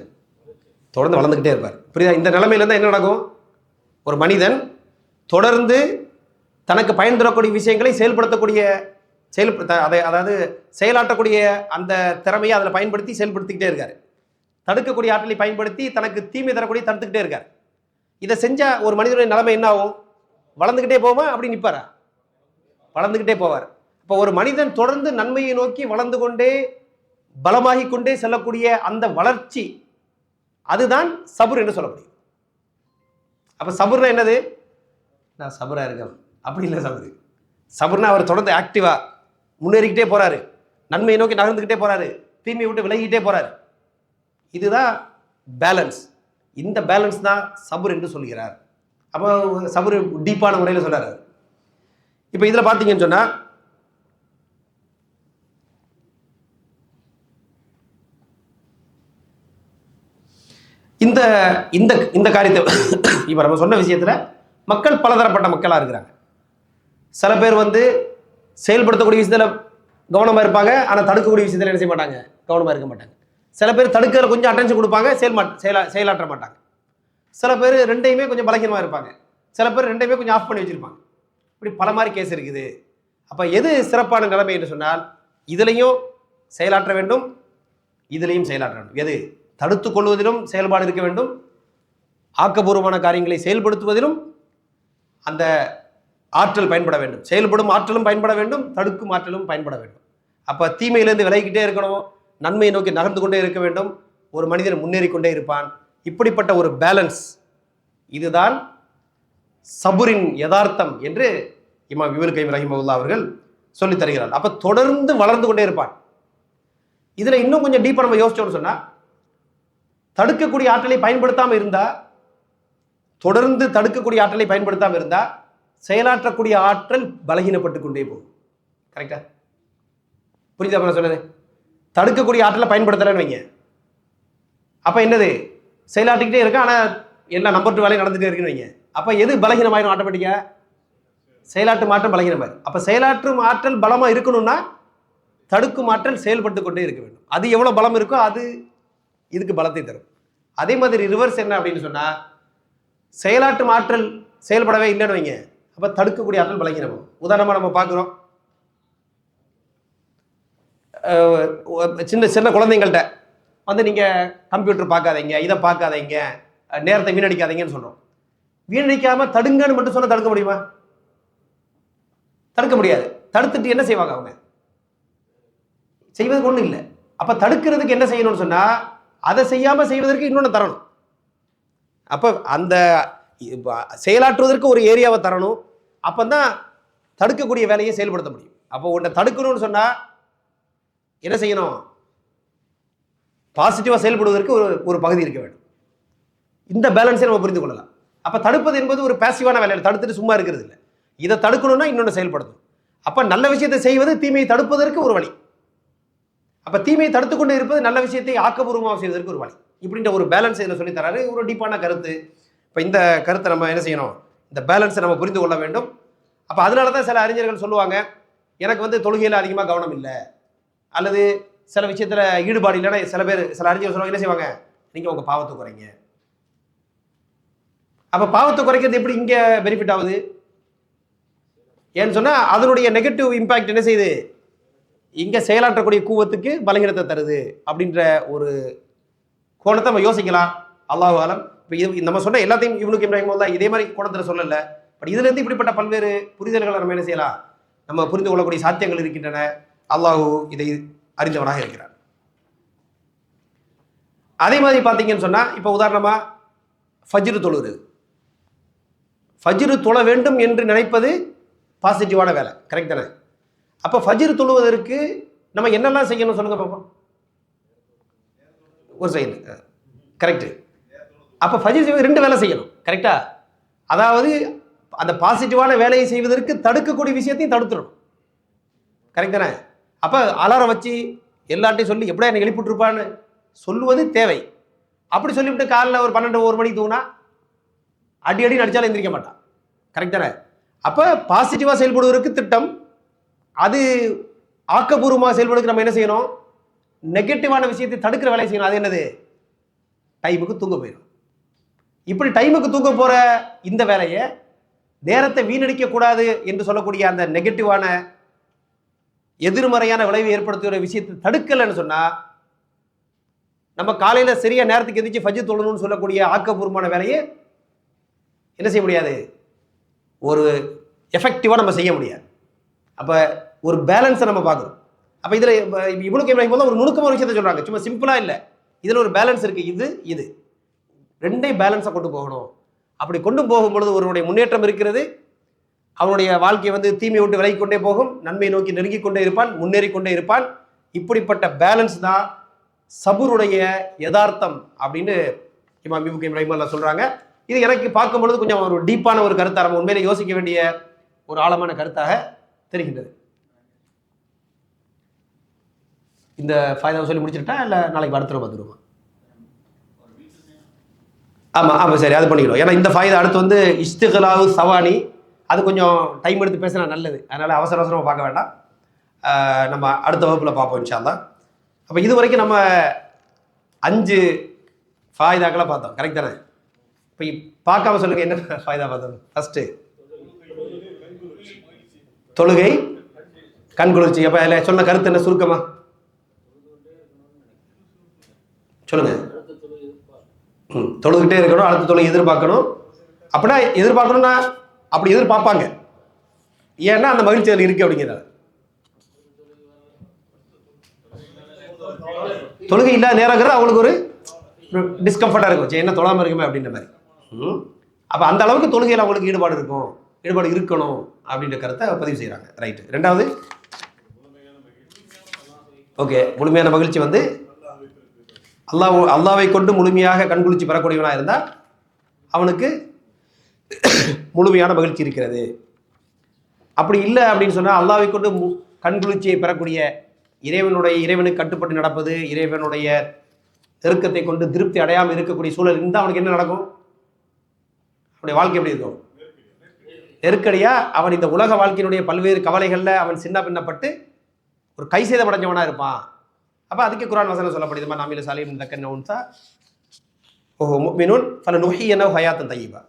தொடர்ந்து வளர்ந்துக்கிட்டே இருப்பார். புரியுதா? இந்த நிலைமையில இருந்தால் என்ன நடக்கும்? ஒரு மனிதன் தொடர்ந்து தனக்கு பயன் தரக்கூடிய விஷயங்களை செயல்படுத்தக்கூடிய அதாவது செயலாற்றக்கூடிய அந்த திறமையை அதில் பயன்படுத்தி செயல்படுத்திக்கிட்டே இருக்காரு. தடுக்கக்கூடிய ஆற்றலை பயன்படுத்தி தனக்கு தீமை தரக்கூடிய தடுத்துக்கிட்டே இருக்கார். இதை செஞ்சா ஒரு மனிதனுடைய நிலைமை என்ன ஆகும்? வளர்ந்துக்கிட்டே போவா? அப்படி நிற்பாரா? வளர்ந்துக்கிட்டே போவார். இப்போ ஒரு மனிதன் தொடர்ந்து நன்மையை நோக்கி வளர்ந்து கொண்டே பலமாகி கொண்டே செல்லக்கூடிய அந்த வளர்ச்சி, அதுதான் சபுர் என்று சொல்ல முடியும். அப்ப சபுர்னா என்னது? நான் சபுரா இருக்கேன் அப்படி இல்லை. சபுர் சபுர்னா அவர் தொடர்ந்து ஆக்டிவா முன்னேறிக்கிட்டே போறாரு, நன்மையை நோக்கி நகர்ந்துக்கிட்டே போறாரு, தீமையை விட்டு விலகிக்கிட்டே போறாரு. இதுதான் பேலன்ஸ். இந்த பேலன்ஸ் தான் சபுர் என்று சொல்கிறார். அப்போ சபுர் டீப்பான முறையில் சொல்றாரு. இப்போ இதுல பார்த்தீங்கன்னு சொன்னா இந்த இந்த இந்த காரியத்தை இப்போ நம்ம சொன்ன விஷயத்துல மக்கள் பலதரப்பட்ட மக்களாக இருக்கிறாங்க. சில பேர் செயல்படுத்தக்கூடிய விஷயத்தில் கவனமாக இருப்பாங்க, ஆனால் தடுக்கக்கூடிய விஷயத்தில் என்ன செய்ய மாட்டாங்க? கவனமாக இருக்க மாட்டாங்க. சில பேர் தடுக்கிற கொஞ்சம் அட்டென்ஷன் கொடுப்பாங்க, செயலாற்ற மாட்டாங்க. சில பேர் ரெண்டையுமே கொஞ்சம் பலகீனமாக இருப்பாங்க, சில பேர் ரெண்டையுமே கொஞ்சம் ஆஃப் பண்ணி வச்சிருப்பாங்க. இப்படி பல மாதிரி கேஸ் இருக்குது. அப்போ எது சிறப்பான நிலைமை என்று சொன்னால், இதுலையும் செயலாற்ற வேண்டும், இதுலையும் செயலாற்ற வேண்டும். எது? தடுத்து கொள்வதிலும் செயல்பாடு இருக்க வேண்டும், ஆக்கப்பூர்வமான காரியங்களை செயல்படுத்துவதிலும் அந்த ஆற்றல் பயன்பட வேண்டும். செயல்படும் ஆற்றலும் பயன்பட வேண்டும், தடுக்கும் ஆற்றலும் பயன்பட வேண்டும். அப்ப தீமையிலிருந்து விலகிக்கிட்டே இருக்கணும், நன்மையை நோக்கி நகர்ந்து கொண்டே இருக்க வேண்டும், ஒரு மனிதன் முன்னேறி கொண்டே இருப்பான். இப்படிப்பட்ட ஒரு பேலன்ஸ், இதுதான் சபுரின் யதார்த்தம் என்று இமாம் இப்னு கைம் ரஹிமஹுல்லாஹ் அவர்கள் சொல்லித் தருகிறார். அப்ப தொடர்ந்து வளர்ந்து கொண்டே இருப்பான். இதுல இன்னும் கொஞ்சம் டீப்பா நம்ம யோசிச்சோம்னு சொன்னா, தடுக்கக்கூடிய ஆற்றலை பயன்படுத்தாம இருந்தா, தொடர்ந்து தடுக்கக்கூடிய ஆற்றலை பயன்படுத்தாம இருந்தா செயலாற்றக்கூடிய ஆற்றல் பலகீனப்பட்டு கொண்டே போகும். கரெக்டா? புரியுதா நான் சொன்னது? தடுக்கக்கூடிய ஆற்றலை பயன்படுத்தலன்னு வைங்க, அப்ப என்னது? செயலாற்றிக்கிட்டே இருக்கு, ஆனா எல்லா நம்பர் 2 வேலையும் நடந்துட்டே இருக்குன்னு வைங்க. அப்ப எது பலகீனமாயிரும்? ஆட்டோமேட்டிக்கா செயலாற்றும் ஆற்றல் பலகீனமாயிரும். அப்ப செயலாற்றும் ஆற்றல் பலமா இருக்கணும்னா தடுக்கும் ஆற்றல் செயல்பட்டு கொண்டே இருக்க வேண்டும். அது எவ்வளவு பலம் இருக்கோ அது இதுக்கு பலத்தை தரும். அதே மாதிரி ரிவர்ஸ் என்ன அப்படின்னு சொன்னா, செயலாற்றும் ஆற்றல் செயல்படவே இல்லைன்னு வைங்க, அப்ப தடுக்கக்கூடிய ஆற்றல் பலகீனமாகும். உதாரணமா நம்ம பார்க்கிறோம், சின்ன சின்ன குழந்தைங்கள்ட்ட நீங்க கம்ப்யூட்டர் பார்க்காதீங்க, இதை பார்க்காதீங்க, நேரத்தை வீணடிக்காதீங்கன்னு சொல்றோம். வீணடிக்காம தடுங்கன்னு மட்டும் சொன்னா தடுக்க முடியுமா? தடுக்க முடியாது. தடுத்துட்டு என்ன செய்வாங்க? அவங்க செய்வதற்கு ஒண்ணும் இல்லை. அப்ப தடுக்கிறதுக்கு என்ன செய்யணும்னு சொன்னா, அதை செய்யாம செய்வதற்கு இன்னொன்னு தரணும். அப்ப அந்த செயலாற்றுவதற்கு ஒரு ஏரியாவை தரணும். அப்பதான் தடுக்கக்கூடிய வேலையை செயல்படுத்த முடியும். அப்போ உன்னை தடுக்கணும்னு சொன்னா என்ன செய்யணும்? பாசிட்டிவா செயல்படுவதற்கு ஒரு பகுதி இருக்க வேண்டும். இந்த பேலன்ஸை நம்ம புரிந்து கொள்ளலாம். அப்ப தடுப்பது என்பது ஒரு பாசிவான வேலை, தடுத்துட்டு சும்மா இருக்கிறது இல்லை. இதை தடுக்கணும்னா இன்னொன்று செயல்படுத்தும். அப்ப நல்ல விஷயத்தை செய்வது தீமையை தடுப்பதற்கு ஒரு வழி. அப்ப தீமையை தடுத்துக்கொண்டு இருப்பது நல்ல விஷயத்தை ஆக்கப்பூர்வமாக செய்வதற்கு ஒரு வழி. இப்படின்ற ஒரு பேலன்ஸ் இதில் சொல்லி தராரு. ஒரு டீப்பான கருத்து. இப்போ இந்த கருத்தை நம்ம என்ன செய்யணும்? இந்த பேலன்ஸை நம்ம புரிந்து கொள்ள வேண்டும். அப்போ அதனால தான் சில அறிஞர்கள் சொல்லுவாங்க, எனக்கு தொழுகையில் அதிகமாக கவனம் இல்லை, அல்லது சில விஷயத்தில் ஈடுபாடு இல்லைன்னா சில அறிஞர்கள் சொல்லுவாங்க, என்ன செய்வாங்க? நீங்கள் உங்கள் பாவத்தை குறைங்க. அப்போ பாவத்தை குறைக்கிறது எப்படி இங்கே பெனிஃபிட் ஆகுது? ஏன்னு சொன்னால் அதனுடைய நெகட்டிவ் இம்பேக்ட் என்ன செய்யுது, இங்கே செயலாற்றக்கூடிய கூவத்துக்கு பலகீனத்தை தருது அப்படின்ற ஒரு கோணத்தை நம்ம யோசிக்கலாம். அல்லாஹ் ஆலம். இப்போ இது நம்ம சொன்ன எல்லாத்தையும் இப்னு ரஹிமஹுல்லாஹ் இதே மாதிரி கோணத்தில் சொல்லலை. பட் இதுலேருந்து இப்படிப்பட்ட பல்வேறு புரிதல்களை நம்ம என்ன செய்யலாம், நம்ம புரிந்து கொள்ளக்கூடிய சாத்தியங்கள் இருக்கின்றன. அல்லாஹ் இதை அறிந்தவனாக இருக்கிறார். அதே மாதிரி பார்த்தீங்கன்னு சொன்னால், இப்போ உதாரணமாக ஃபஜ்ரு தொழுகிறது. ஃபஜ்ரு தொழ வேண்டும் என்று நினைப்பது பாசிட்டிவான வேலை, கரெக்ட் தானே? அப்போ ஃபஜ்ரு தொழுவதற்கு நம்ம என்னெல்லாம் செய்யணும் சொல்லுங்க பார்ப்போம். ஒரு செகண்ட், கரெக்டு. அப்போ ஃபஜ்ர் ரெண்டு வேலை செய்யணும், கரெக்டா? அதாவது அந்த பாசிட்டிவான வேலையை செய்வதற்கு தடுக்கக்கூடிய விஷயத்தையும் தடுத்துடணும், கரெக்ட் தானே? அப்போ அலாரம் வச்சு எல்லாட்டையும் சொல்லி எப்படியா என்னை எழுப்பிட்டுருப்பான்னு சொல்லுவது தேவை. அப்படி சொல்லிவிட்டு காலையில் ஒரு 12-1 மணிக்கு தூங்கினா அடி நடிச்சாலும் எந்திரிக்க மாட்டான், கரெக்ட் தானே? அப்போ பாசிட்டிவாக செயல்படுவதற்கு திட்டம், அது ஆக்கப்பூர்வமாக செயல்படுவதற்கு நம்ம என்ன செய்யணும், நெகட்டிவான விஷயத்தை தடுக்கிற வேலையை செய்யணும். அது என்னது, டைமுக்கு தூங்க போயிடும். இப்படி டைமுக்கு தூங்க போகிற இந்த வேலையை நேரத்தை வீணடிக்க கூடாது என்று சொல்லக்கூடிய அந்த நெகட்டிவான எதிர்மறையான விளைவை ஏற்படுத்துகிற விஷயத்தை தடுக்கலைன்னு சொன்னால், நம்ம காலையில் சரியாக நேரத்துக்கு எதிர்த்து ஃபஜ்ர் தொழணும்னு சொல்லக்கூடிய ஆக்கப்பூர்வமான வேலையை என்ன செய்ய முடியாது, ஒரு எஃபெக்டிவாக நம்ம செய்ய முடியாது. அப்போ ஒரு பேலன்ஸை நம்ம பார்க்குறோம். அப்போ இதில் இப்னு ரஹிமஹுல்லாஹ் ஒரு நுணுக்கமான விஷயத்தை சொல்கிறாங்க, சும்மா சிம்பிளாக இல்லை. இதில் ஒரு பேலன்ஸ் இருக்குது, இது ரெண்டையும் பேலன்ஸாக கொண்டு போகணும். அப்படி கொண்டு போகும்பொழுது ஒருவனுடைய முன்னேற்றம் இருக்கிறது. அவனுடைய வாழ்க்கையை தீமையை விட்டு விலகி கொண்டே போகும், நன்மையை நோக்கி நெருங்கி கொண்டே இருப்பான், முன்னேறி கொண்டே இருப்பான். இப்படிப்பட்ட பேலன்ஸ் தான் சபுருடைய யதார்த்தம் அப்படின்னு இமாம் இப்னு ரஹிமஹுல்லாஹ் சொல்கிறாங்க. இது எனக்கு பார்க்கும் பொழுது கொஞ்சம் ஒரு டீப்பான ஒரு கருத்தாக, நம்ம உண்மையிலே யோசிக்க வேண்டிய ஒரு ஆழமான கருத்தாக தெரிகின்றது. இந்த ஃபைதாவை சொல்லி முடிச்சுட்டா இல்லை நாளைக்கு அடுத்த பார்த்துருவோமா? ஆமாம் சரி, அது பண்ணிக்கிறோம். ஏன்னா இந்த ஃபைதா அடுத்து இஸ்திக்லாவு சவானி, அது கொஞ்சம் டைம் எடுத்து பேசினா நல்லது. அதனால் அவசரமாக பார்க்க வேண்டாம், நம்ம அடுத்த வகுப்பில் பார்ப்போம் இன்ஷா அல்லாஹ். அப்போ இது வரைக்கும் நம்ம 5 ஃபாய்தாக்களை பார்த்தோம், கரெக்ட் தானே? இப்போ பார்க்காம சொல்லுங்க, என்ன ஃபாய்தா பார்த்தோம்? ஃபஸ்ட்டு தொழுகை கண்குளிர்ச்சி. அப்போ அதில் சொன்ன கருத்து என்ன சுருக்கமா சொல்லுங்க. தொழுகிட்டே இருக்கணும், அடுத்த தொழுகை எதிர்பார்க்கணும். அப்படின்னா எதிர்பார்க்கணும்னா அப்படி எதிர்பார்ப்பாங்க, ஏன்னா அந்த மகிழ்ச்சி அதில் இருக்கு அப்படிங்கிறத. தொழுகை இல்லாத நேரங்கிறது அவங்களுக்கு ஒரு டிஸ்கம்ஃபர்ட்டாக இருக்கும், என்ன தொழாமல் இருக்குமே அப்படின்ற மாதிரி. அப்போ அந்த அளவுக்கு தொழுகையில் அவங்களுக்கு ஈடுபாடு இருக்கணும் அப்படின்ற கருத்தை பதிவு செய்கிறாங்க. ரைட்டு. ரெண்டாவது, ஓகே, முழுமையான மகிழ்ச்சி அல்லாவை கொண்டு முழுமையாக கண்குளிர்ச்சி பெறக்கூடியவனாக இருந்தால் அவனுக்கு முழுமையான மகிழ்ச்சி இருக்கிறது. அப்படி இல்லை அப்படின்னு சொன்னால், அல்லாவை கொண்டு கண்குளிர்ச்சியை பெறக்கூடிய இறைவனுக்கு கட்டுப்பட்டு நடப்பது, இறைவனுடைய நெருக்கத்தை கொண்டு திருப்தி அடையாமல் இருக்கக்கூடிய சூழல் இருந்தால் அவனுக்கு என்ன நடக்கும்? அவனுடைய வாழ்க்கை எப்படி இருக்கும்? நெருக்கடியாக அவன் இந்த உலக வாழ்க்கையினுடைய பல்வேறு கவலைகளில் அவன் சின்ன பின்னப்பட்டு ஒரு கை சேதமடைஞ்சவனாக இருப்பான். அப்போ அதுக்கு குர்ஆன் வசனம் சொல்லப்படுது, நாமில சாலிம் தக்கன் உன்சா ஓஹோ முஃமினூன் ஃபலனுஹ்யியனஹு ஹயாத்தன் தய்யிபா,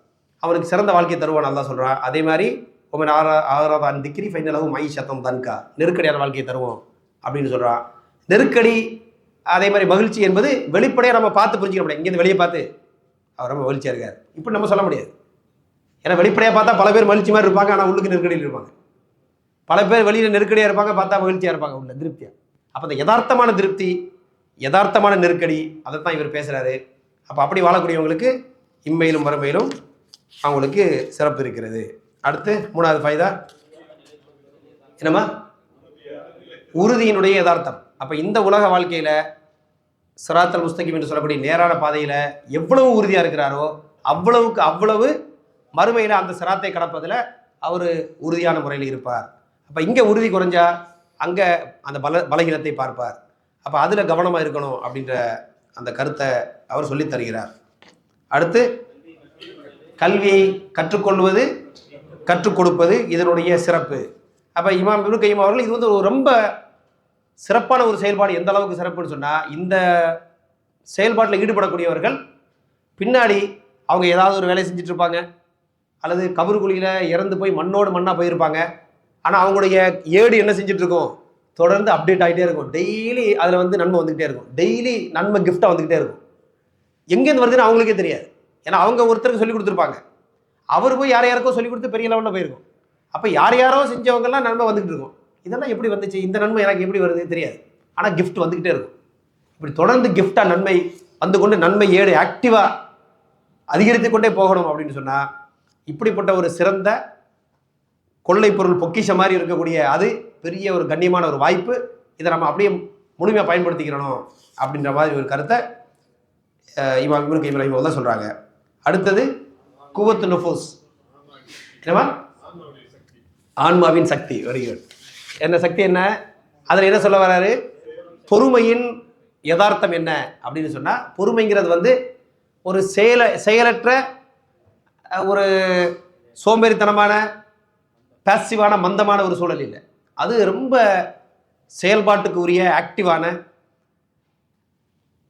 அவனுக்கு சிறந்த வாழ்க்கையை தருவான் அல்லாஹ் சொல்கிறான். அதே மாதிரி ஒமன் ஆரத அன் திக்ரி ஃபைன லஹு மஈஷத்தன் தன்கா, நெருக்கடியான வாழ்க்கையை தருவோம் அப்படின்னு சொல்கிறான். நெருக்கடி அதே மாதிரி மகிழ்ச்சி என்பது வெளிப்படையாக நம்ம பார்த்து புரிஞ்சிக்க முடியாது. இங்கேருந்து வெளியே பார்த்து அவர் ரொம்ப மகிழ்ச்சியாக இருக்கார் இப்படி நம்ம சொல்ல முடியாது. ஏன்னா வெளிப்படையாக பார்த்தா பல பேர் மகிழ்ச்சி மாதிரி இருப்பாங்க, ஆனால் உள்ளுக்கு நெருக்கடியில் இருப்பாங்க. பல பேர் வெளியில் நெருக்கடியாக இருப்பாங்க, பார்த்தா மகிழ்ச்சியாக இருப்பாங்க, உள்ள திருப்தியாக. அப்போ அந்த யதார்த்தமான திருப்தி, யதார்த்தமான நெருக்கடி, அதை தான் இவர் பேசுகிறாரு. அப்போ அப்படி வாழக்கூடியவங்களுக்கு இம்மையிலும் மறுமையிலும் அவங்களுக்கு சிறப்பு இருக்கிறது. அடுத்து 3வது ஃபைதா என்னம்மா? உறுதியினுடைய யதார்த்தம். அப்போ இந்த உலக வாழ்க்கையில் சிராத்தல் முஸ்தகீம் என்று சொல்லக்கூடிய நேரான பாதையில் எவ்வளவு உறுதியாக இருக்கிறாரோ அவ்வளவு மறுமையில் அந்த சிராத்தை கடப்பதில் அவர் உறுதியான முறையில் இருப்பார். அப்போ இங்கே உறுதி குறைஞ்சா அங்கே அந்த பலகீனத்தை பார்ப்பார். அப்போ அதில் கவனமாக இருக்கணும் அப்படின்ற அந்த கருத்தை அவர் சொல்லித் தருகிறார். அடுத்து கல்வியை கற்றுக்கொள்வது, கற்றுக் கொடுப்பது இதனுடைய சிறப்பு. அப்போ இமாம் இப்னு கையிம் அவர்கள் இது ஒரு ரொம்ப சிறப்பான ஒரு செயல்பாடு. எந்த அளவுக்கு சிறப்புன்னு சொன்னால், இந்த செயல்பாட்டில் ஈடுபடக்கூடியவர்கள் பின்னாடி அவங்க ஏதாவது ஒரு வேலையை செஞ்சுட்டு இருப்பாங்க, அல்லது கபர் குழியில் இறந்து போய் மண்ணோடு மண்ணாக போயிருப்பாங்க, ஆனால் அவங்களுடைய ஏடு என்ன செஞ்சுட்டு இருக்கும், தொடர்ந்து அப்டேட் ஆகிட்டே இருக்கும். டெய்லி அதில் வந்து நன்மை வந்துக்கிட்டே இருக்கும், டெய்லி நன்மை கிஃப்டாக வந்துக்கிட்டே இருக்கும். எங்கேருந்து வருதுன்னு அவங்களுக்கே தெரியாது. ஏன்னா அவங்க ஒருத்தருக்கு சொல்லி கொடுத்துருப்பாங்க, அவர் போய் யாரையாருக்கோ சொல்லி கொடுத்து பெரிய லெவலில் போயிருக்கும். அப்போ யாரோ செஞ்சவங்கெல்லாம் நன்மை வந்துக்கிட்டு இருக்கும். இதெல்லாம் எப்படி வந்துச்சு, இந்த நன்மை எனக்கு எப்படி வருது தெரியாது, ஆனால் கிஃப்ட் வந்துக்கிட்டே இருக்கும். இப்படி தொடர்ந்து கிஃப்டாக நன்மை வந்து கொண்டு நன்மை ஏடு ஆக்டிவாக அதிகரித்து கொண்டே போகணும் அப்படின்னு சொன்னால், இப்படிப்பட்ட ஒரு சிறந்த கொள்ளை பொருள் பொக்கிஷ மாதிரி இருக்கக்கூடிய அது பெரிய ஒரு கண்ணியமான ஒரு வாய்ப்பு. இதை நம்ம அப்படியே முழுமையாக பயன்படுத்திக்கிறணும் அப்படின்ற மாதிரி ஒரு கருத்தை இமாம் இப்னு கய்யிம் ரஹிமஹுல்லாஹ் தான் சொல்கிறாங்க. அடுத்தது குவத்து நுஃபூஸ், என்னவா, ஆன்மாவின் சக்தி. Very good. என்ன சக்தி என்ன, அதில் என்ன சொல்ல வர்றாரு, பொறுமையின் யதார்த்தம் என்ன அப்படின்னு சொன்னால், பொறுமைங்கிறது வந்து ஒரு செயலற்ற ஒரு சோம்பேறித்தனமான பேசிவான மந்தமான ஒரு சூழல் இல்லை. அது ரொம்ப செயல்பாட்டுக்கு உரிய ஆக்டிவான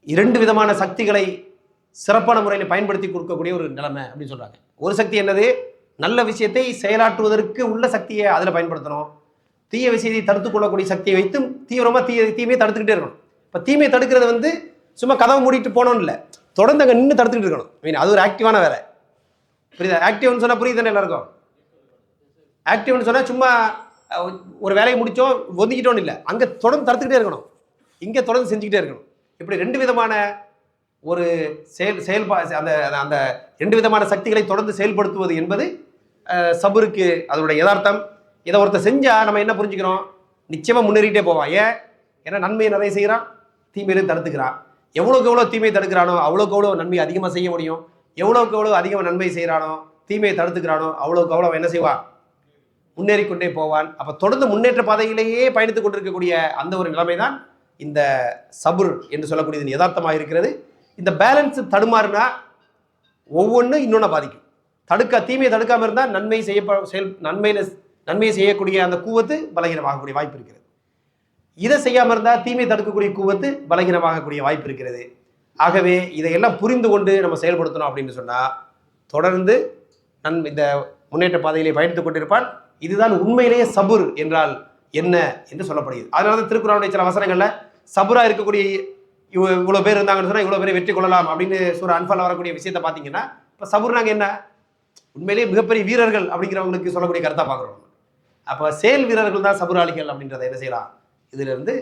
2 விதமான சக்திகளை சிறப்பான முறையில் பயன்படுத்தி கொடுக்கக்கூடிய ஒரு நிலைமை அப்படின்னு சொல்கிறாங்க. ஒரு சக்தி என்னது, நல்ல விஷயத்தை செயலாற்றுவதற்கு உள்ள சக்தியை அதில் பயன்படுத்தணும். தீய விஷயத்தை தடுத்து கொள்ளக்கூடிய சக்தியை வைத்தும் தீவிரமாக தீமையை தடுத்துக்கிட்டே இருக்கணும். இப்போ தீமையை தடுக்கிறது வந்து சும்மா கதவை மூடிட்டு போனோன்னு இல்லை, தொடர்ந்து அங்கே நின்று தடுத்துக்கிட்டு இருக்கணும். மீன் அது ஒரு ஆக்டிவான வேலை. புரியுதா? ஆக்டிவ்னு சொன்னால் புரியுது தானே எல்லாருக்கும்? ஆக்டிவ்னு சொன்னால் சும்மா ஒரு வேலையை முடித்தோம் ஒதுக்கிட்டோன்னு இல்லை, அங்கே தொடர்ந்து தடுத்துக்கிட்டே இருக்கணும், இங்கே தொடர்ந்து செஞ்சுக்கிட்டே இருக்கணும். இப்படி 2 விதமான ஒரு அந்த அந்த 2 விதமான சக்திகளை தொடர்ந்து செயல்படுத்துவது என்பது சபுருக்கு அதனுடைய யதார்த்தம். இதை ஒருத்தர் செஞ்சால் நம்ம என்ன புரிஞ்சுக்கிறோம், நிச்சயமாக முன்னேறிட்டே போவான். ஏன்னா நன்மையை நிறைய செய்கிறான், தீமையிலும் தடுத்துக்கிறான். எவ்வளோக்கு எவ்வளோ தீமையை தடுக்கிறானோ அவ்வளோக்கு எவ்வளோ நன்மை அதிகமாக செய்ய முடியும். எவ்வளோக்கு எவ்வளோ அதிகமாக நன்மை செய்கிறானோ தீமையை தடுத்துக்கிறானோ அவ்வளோக்கு அவ்வளோ என்ன செய்வான், முன்னேறிக்கொண்டே போவான். அப்போ தொடர்ந்து முன்னேற்ற பாதையிலேயே பயணித்துக் கொண்டிருக்கக்கூடிய அந்த ஒரு நிலைமை தான் இந்த சபுர் என்று சொல்லக்கூடியது யதார்த்தமாக இருக்கிறது. இந்த பேலன்ஸ் தடுமாறுனா ஒவ்வொன்றும் இன்னொன்று பாதிக்கும். தீமையை தடுக்காமல் இருந்தால் நன்மையை செய்யக்கூடிய அந்த கூவத்து பலகீனமாகக்கூடிய வாய்ப்பு இருக்கிறது. இதை செய்யாமல் இருந்தால் தீமையை தடுக்கக்கூடிய கூவத்து பலகீனமாகக்கூடிய வாய்ப்பு இருக்கிறது. ஆகவே இதையெல்லாம் புரிந்து கொண்டு நம்ம செயல்படுத்தணும் அப்படின்னு சொன்னால் தொடர்ந்து இந்த முன்னேற்ற பாதையிலே பயணித்துக் கொண்டிருப்பான். இதுதான் உண்மையிலேயே சபுர் என்றால் என்ன என்று சொல்லப்படுகிறது. அதனால தான் திருக்குறானுடைய சில வசனங்களில் சபுரா இருக்கக்கூடிய இவ்வளோ பேர் இருந்தாங்கன்னு சொன்னால் இவ்வளோ பேரை வெற்றி கொள்ளலாம் அப்படின்னு சொல்ற அன்பால் வரக்கூடிய விஷயத்தை பார்த்தீங்கன்னா, இப்போ சபுர்னாங்க என்ன, உண்மையிலேயே மிகப்பெரிய வீரர்கள் அப்படிங்கிறவங்களுக்கு சொல்லக்கூடிய கருத்தாக பார்க்குறோம். அப்போ செயல் வீரர்கள் தான் சபுராளிகள் அப்படின்றத என்ன செய்யலாம், இதிலிருந்து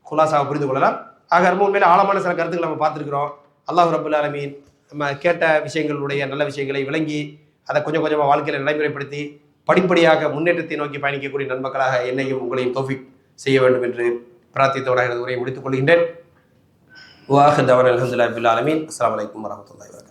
குலாசாவை புரிந்து கொள்ளலாம். ஆக ரொம்ப உண்மையிலே ஆழமான சில கருத்துக்கள் நம்ம பார்த்துருக்கிறோம். அல்லாஹ் ரப்புல் ஆலமீன் நம்ம கேட்ட விஷயங்களுடைய நல்ல விஷயங்களை விளங்கி அதை கொஞ்சம் கொஞ்சமாக வாழ்க்கையில் நடைமுறைப்படுத்தி படிப்படியாக முன்னேற்றத்தை நோக்கி பயணிக்கக்கூடிய நண்பர்களாக என்னையும் உங்களையும் தௌஃபீக் செய்ய வேண்டும் என்று பிரார்த்தித்தோட எனது உரையை முடித்துக் கொள்கின்றேன். வாஹிர் தவானா அல்ஹம்துலில்லாஹி ரப்பில் ஆலமீன். அஸ்ஸலாமு அலைக்கும் வரஹ்மத்துல்லாஹி வபரகாத்துஹு.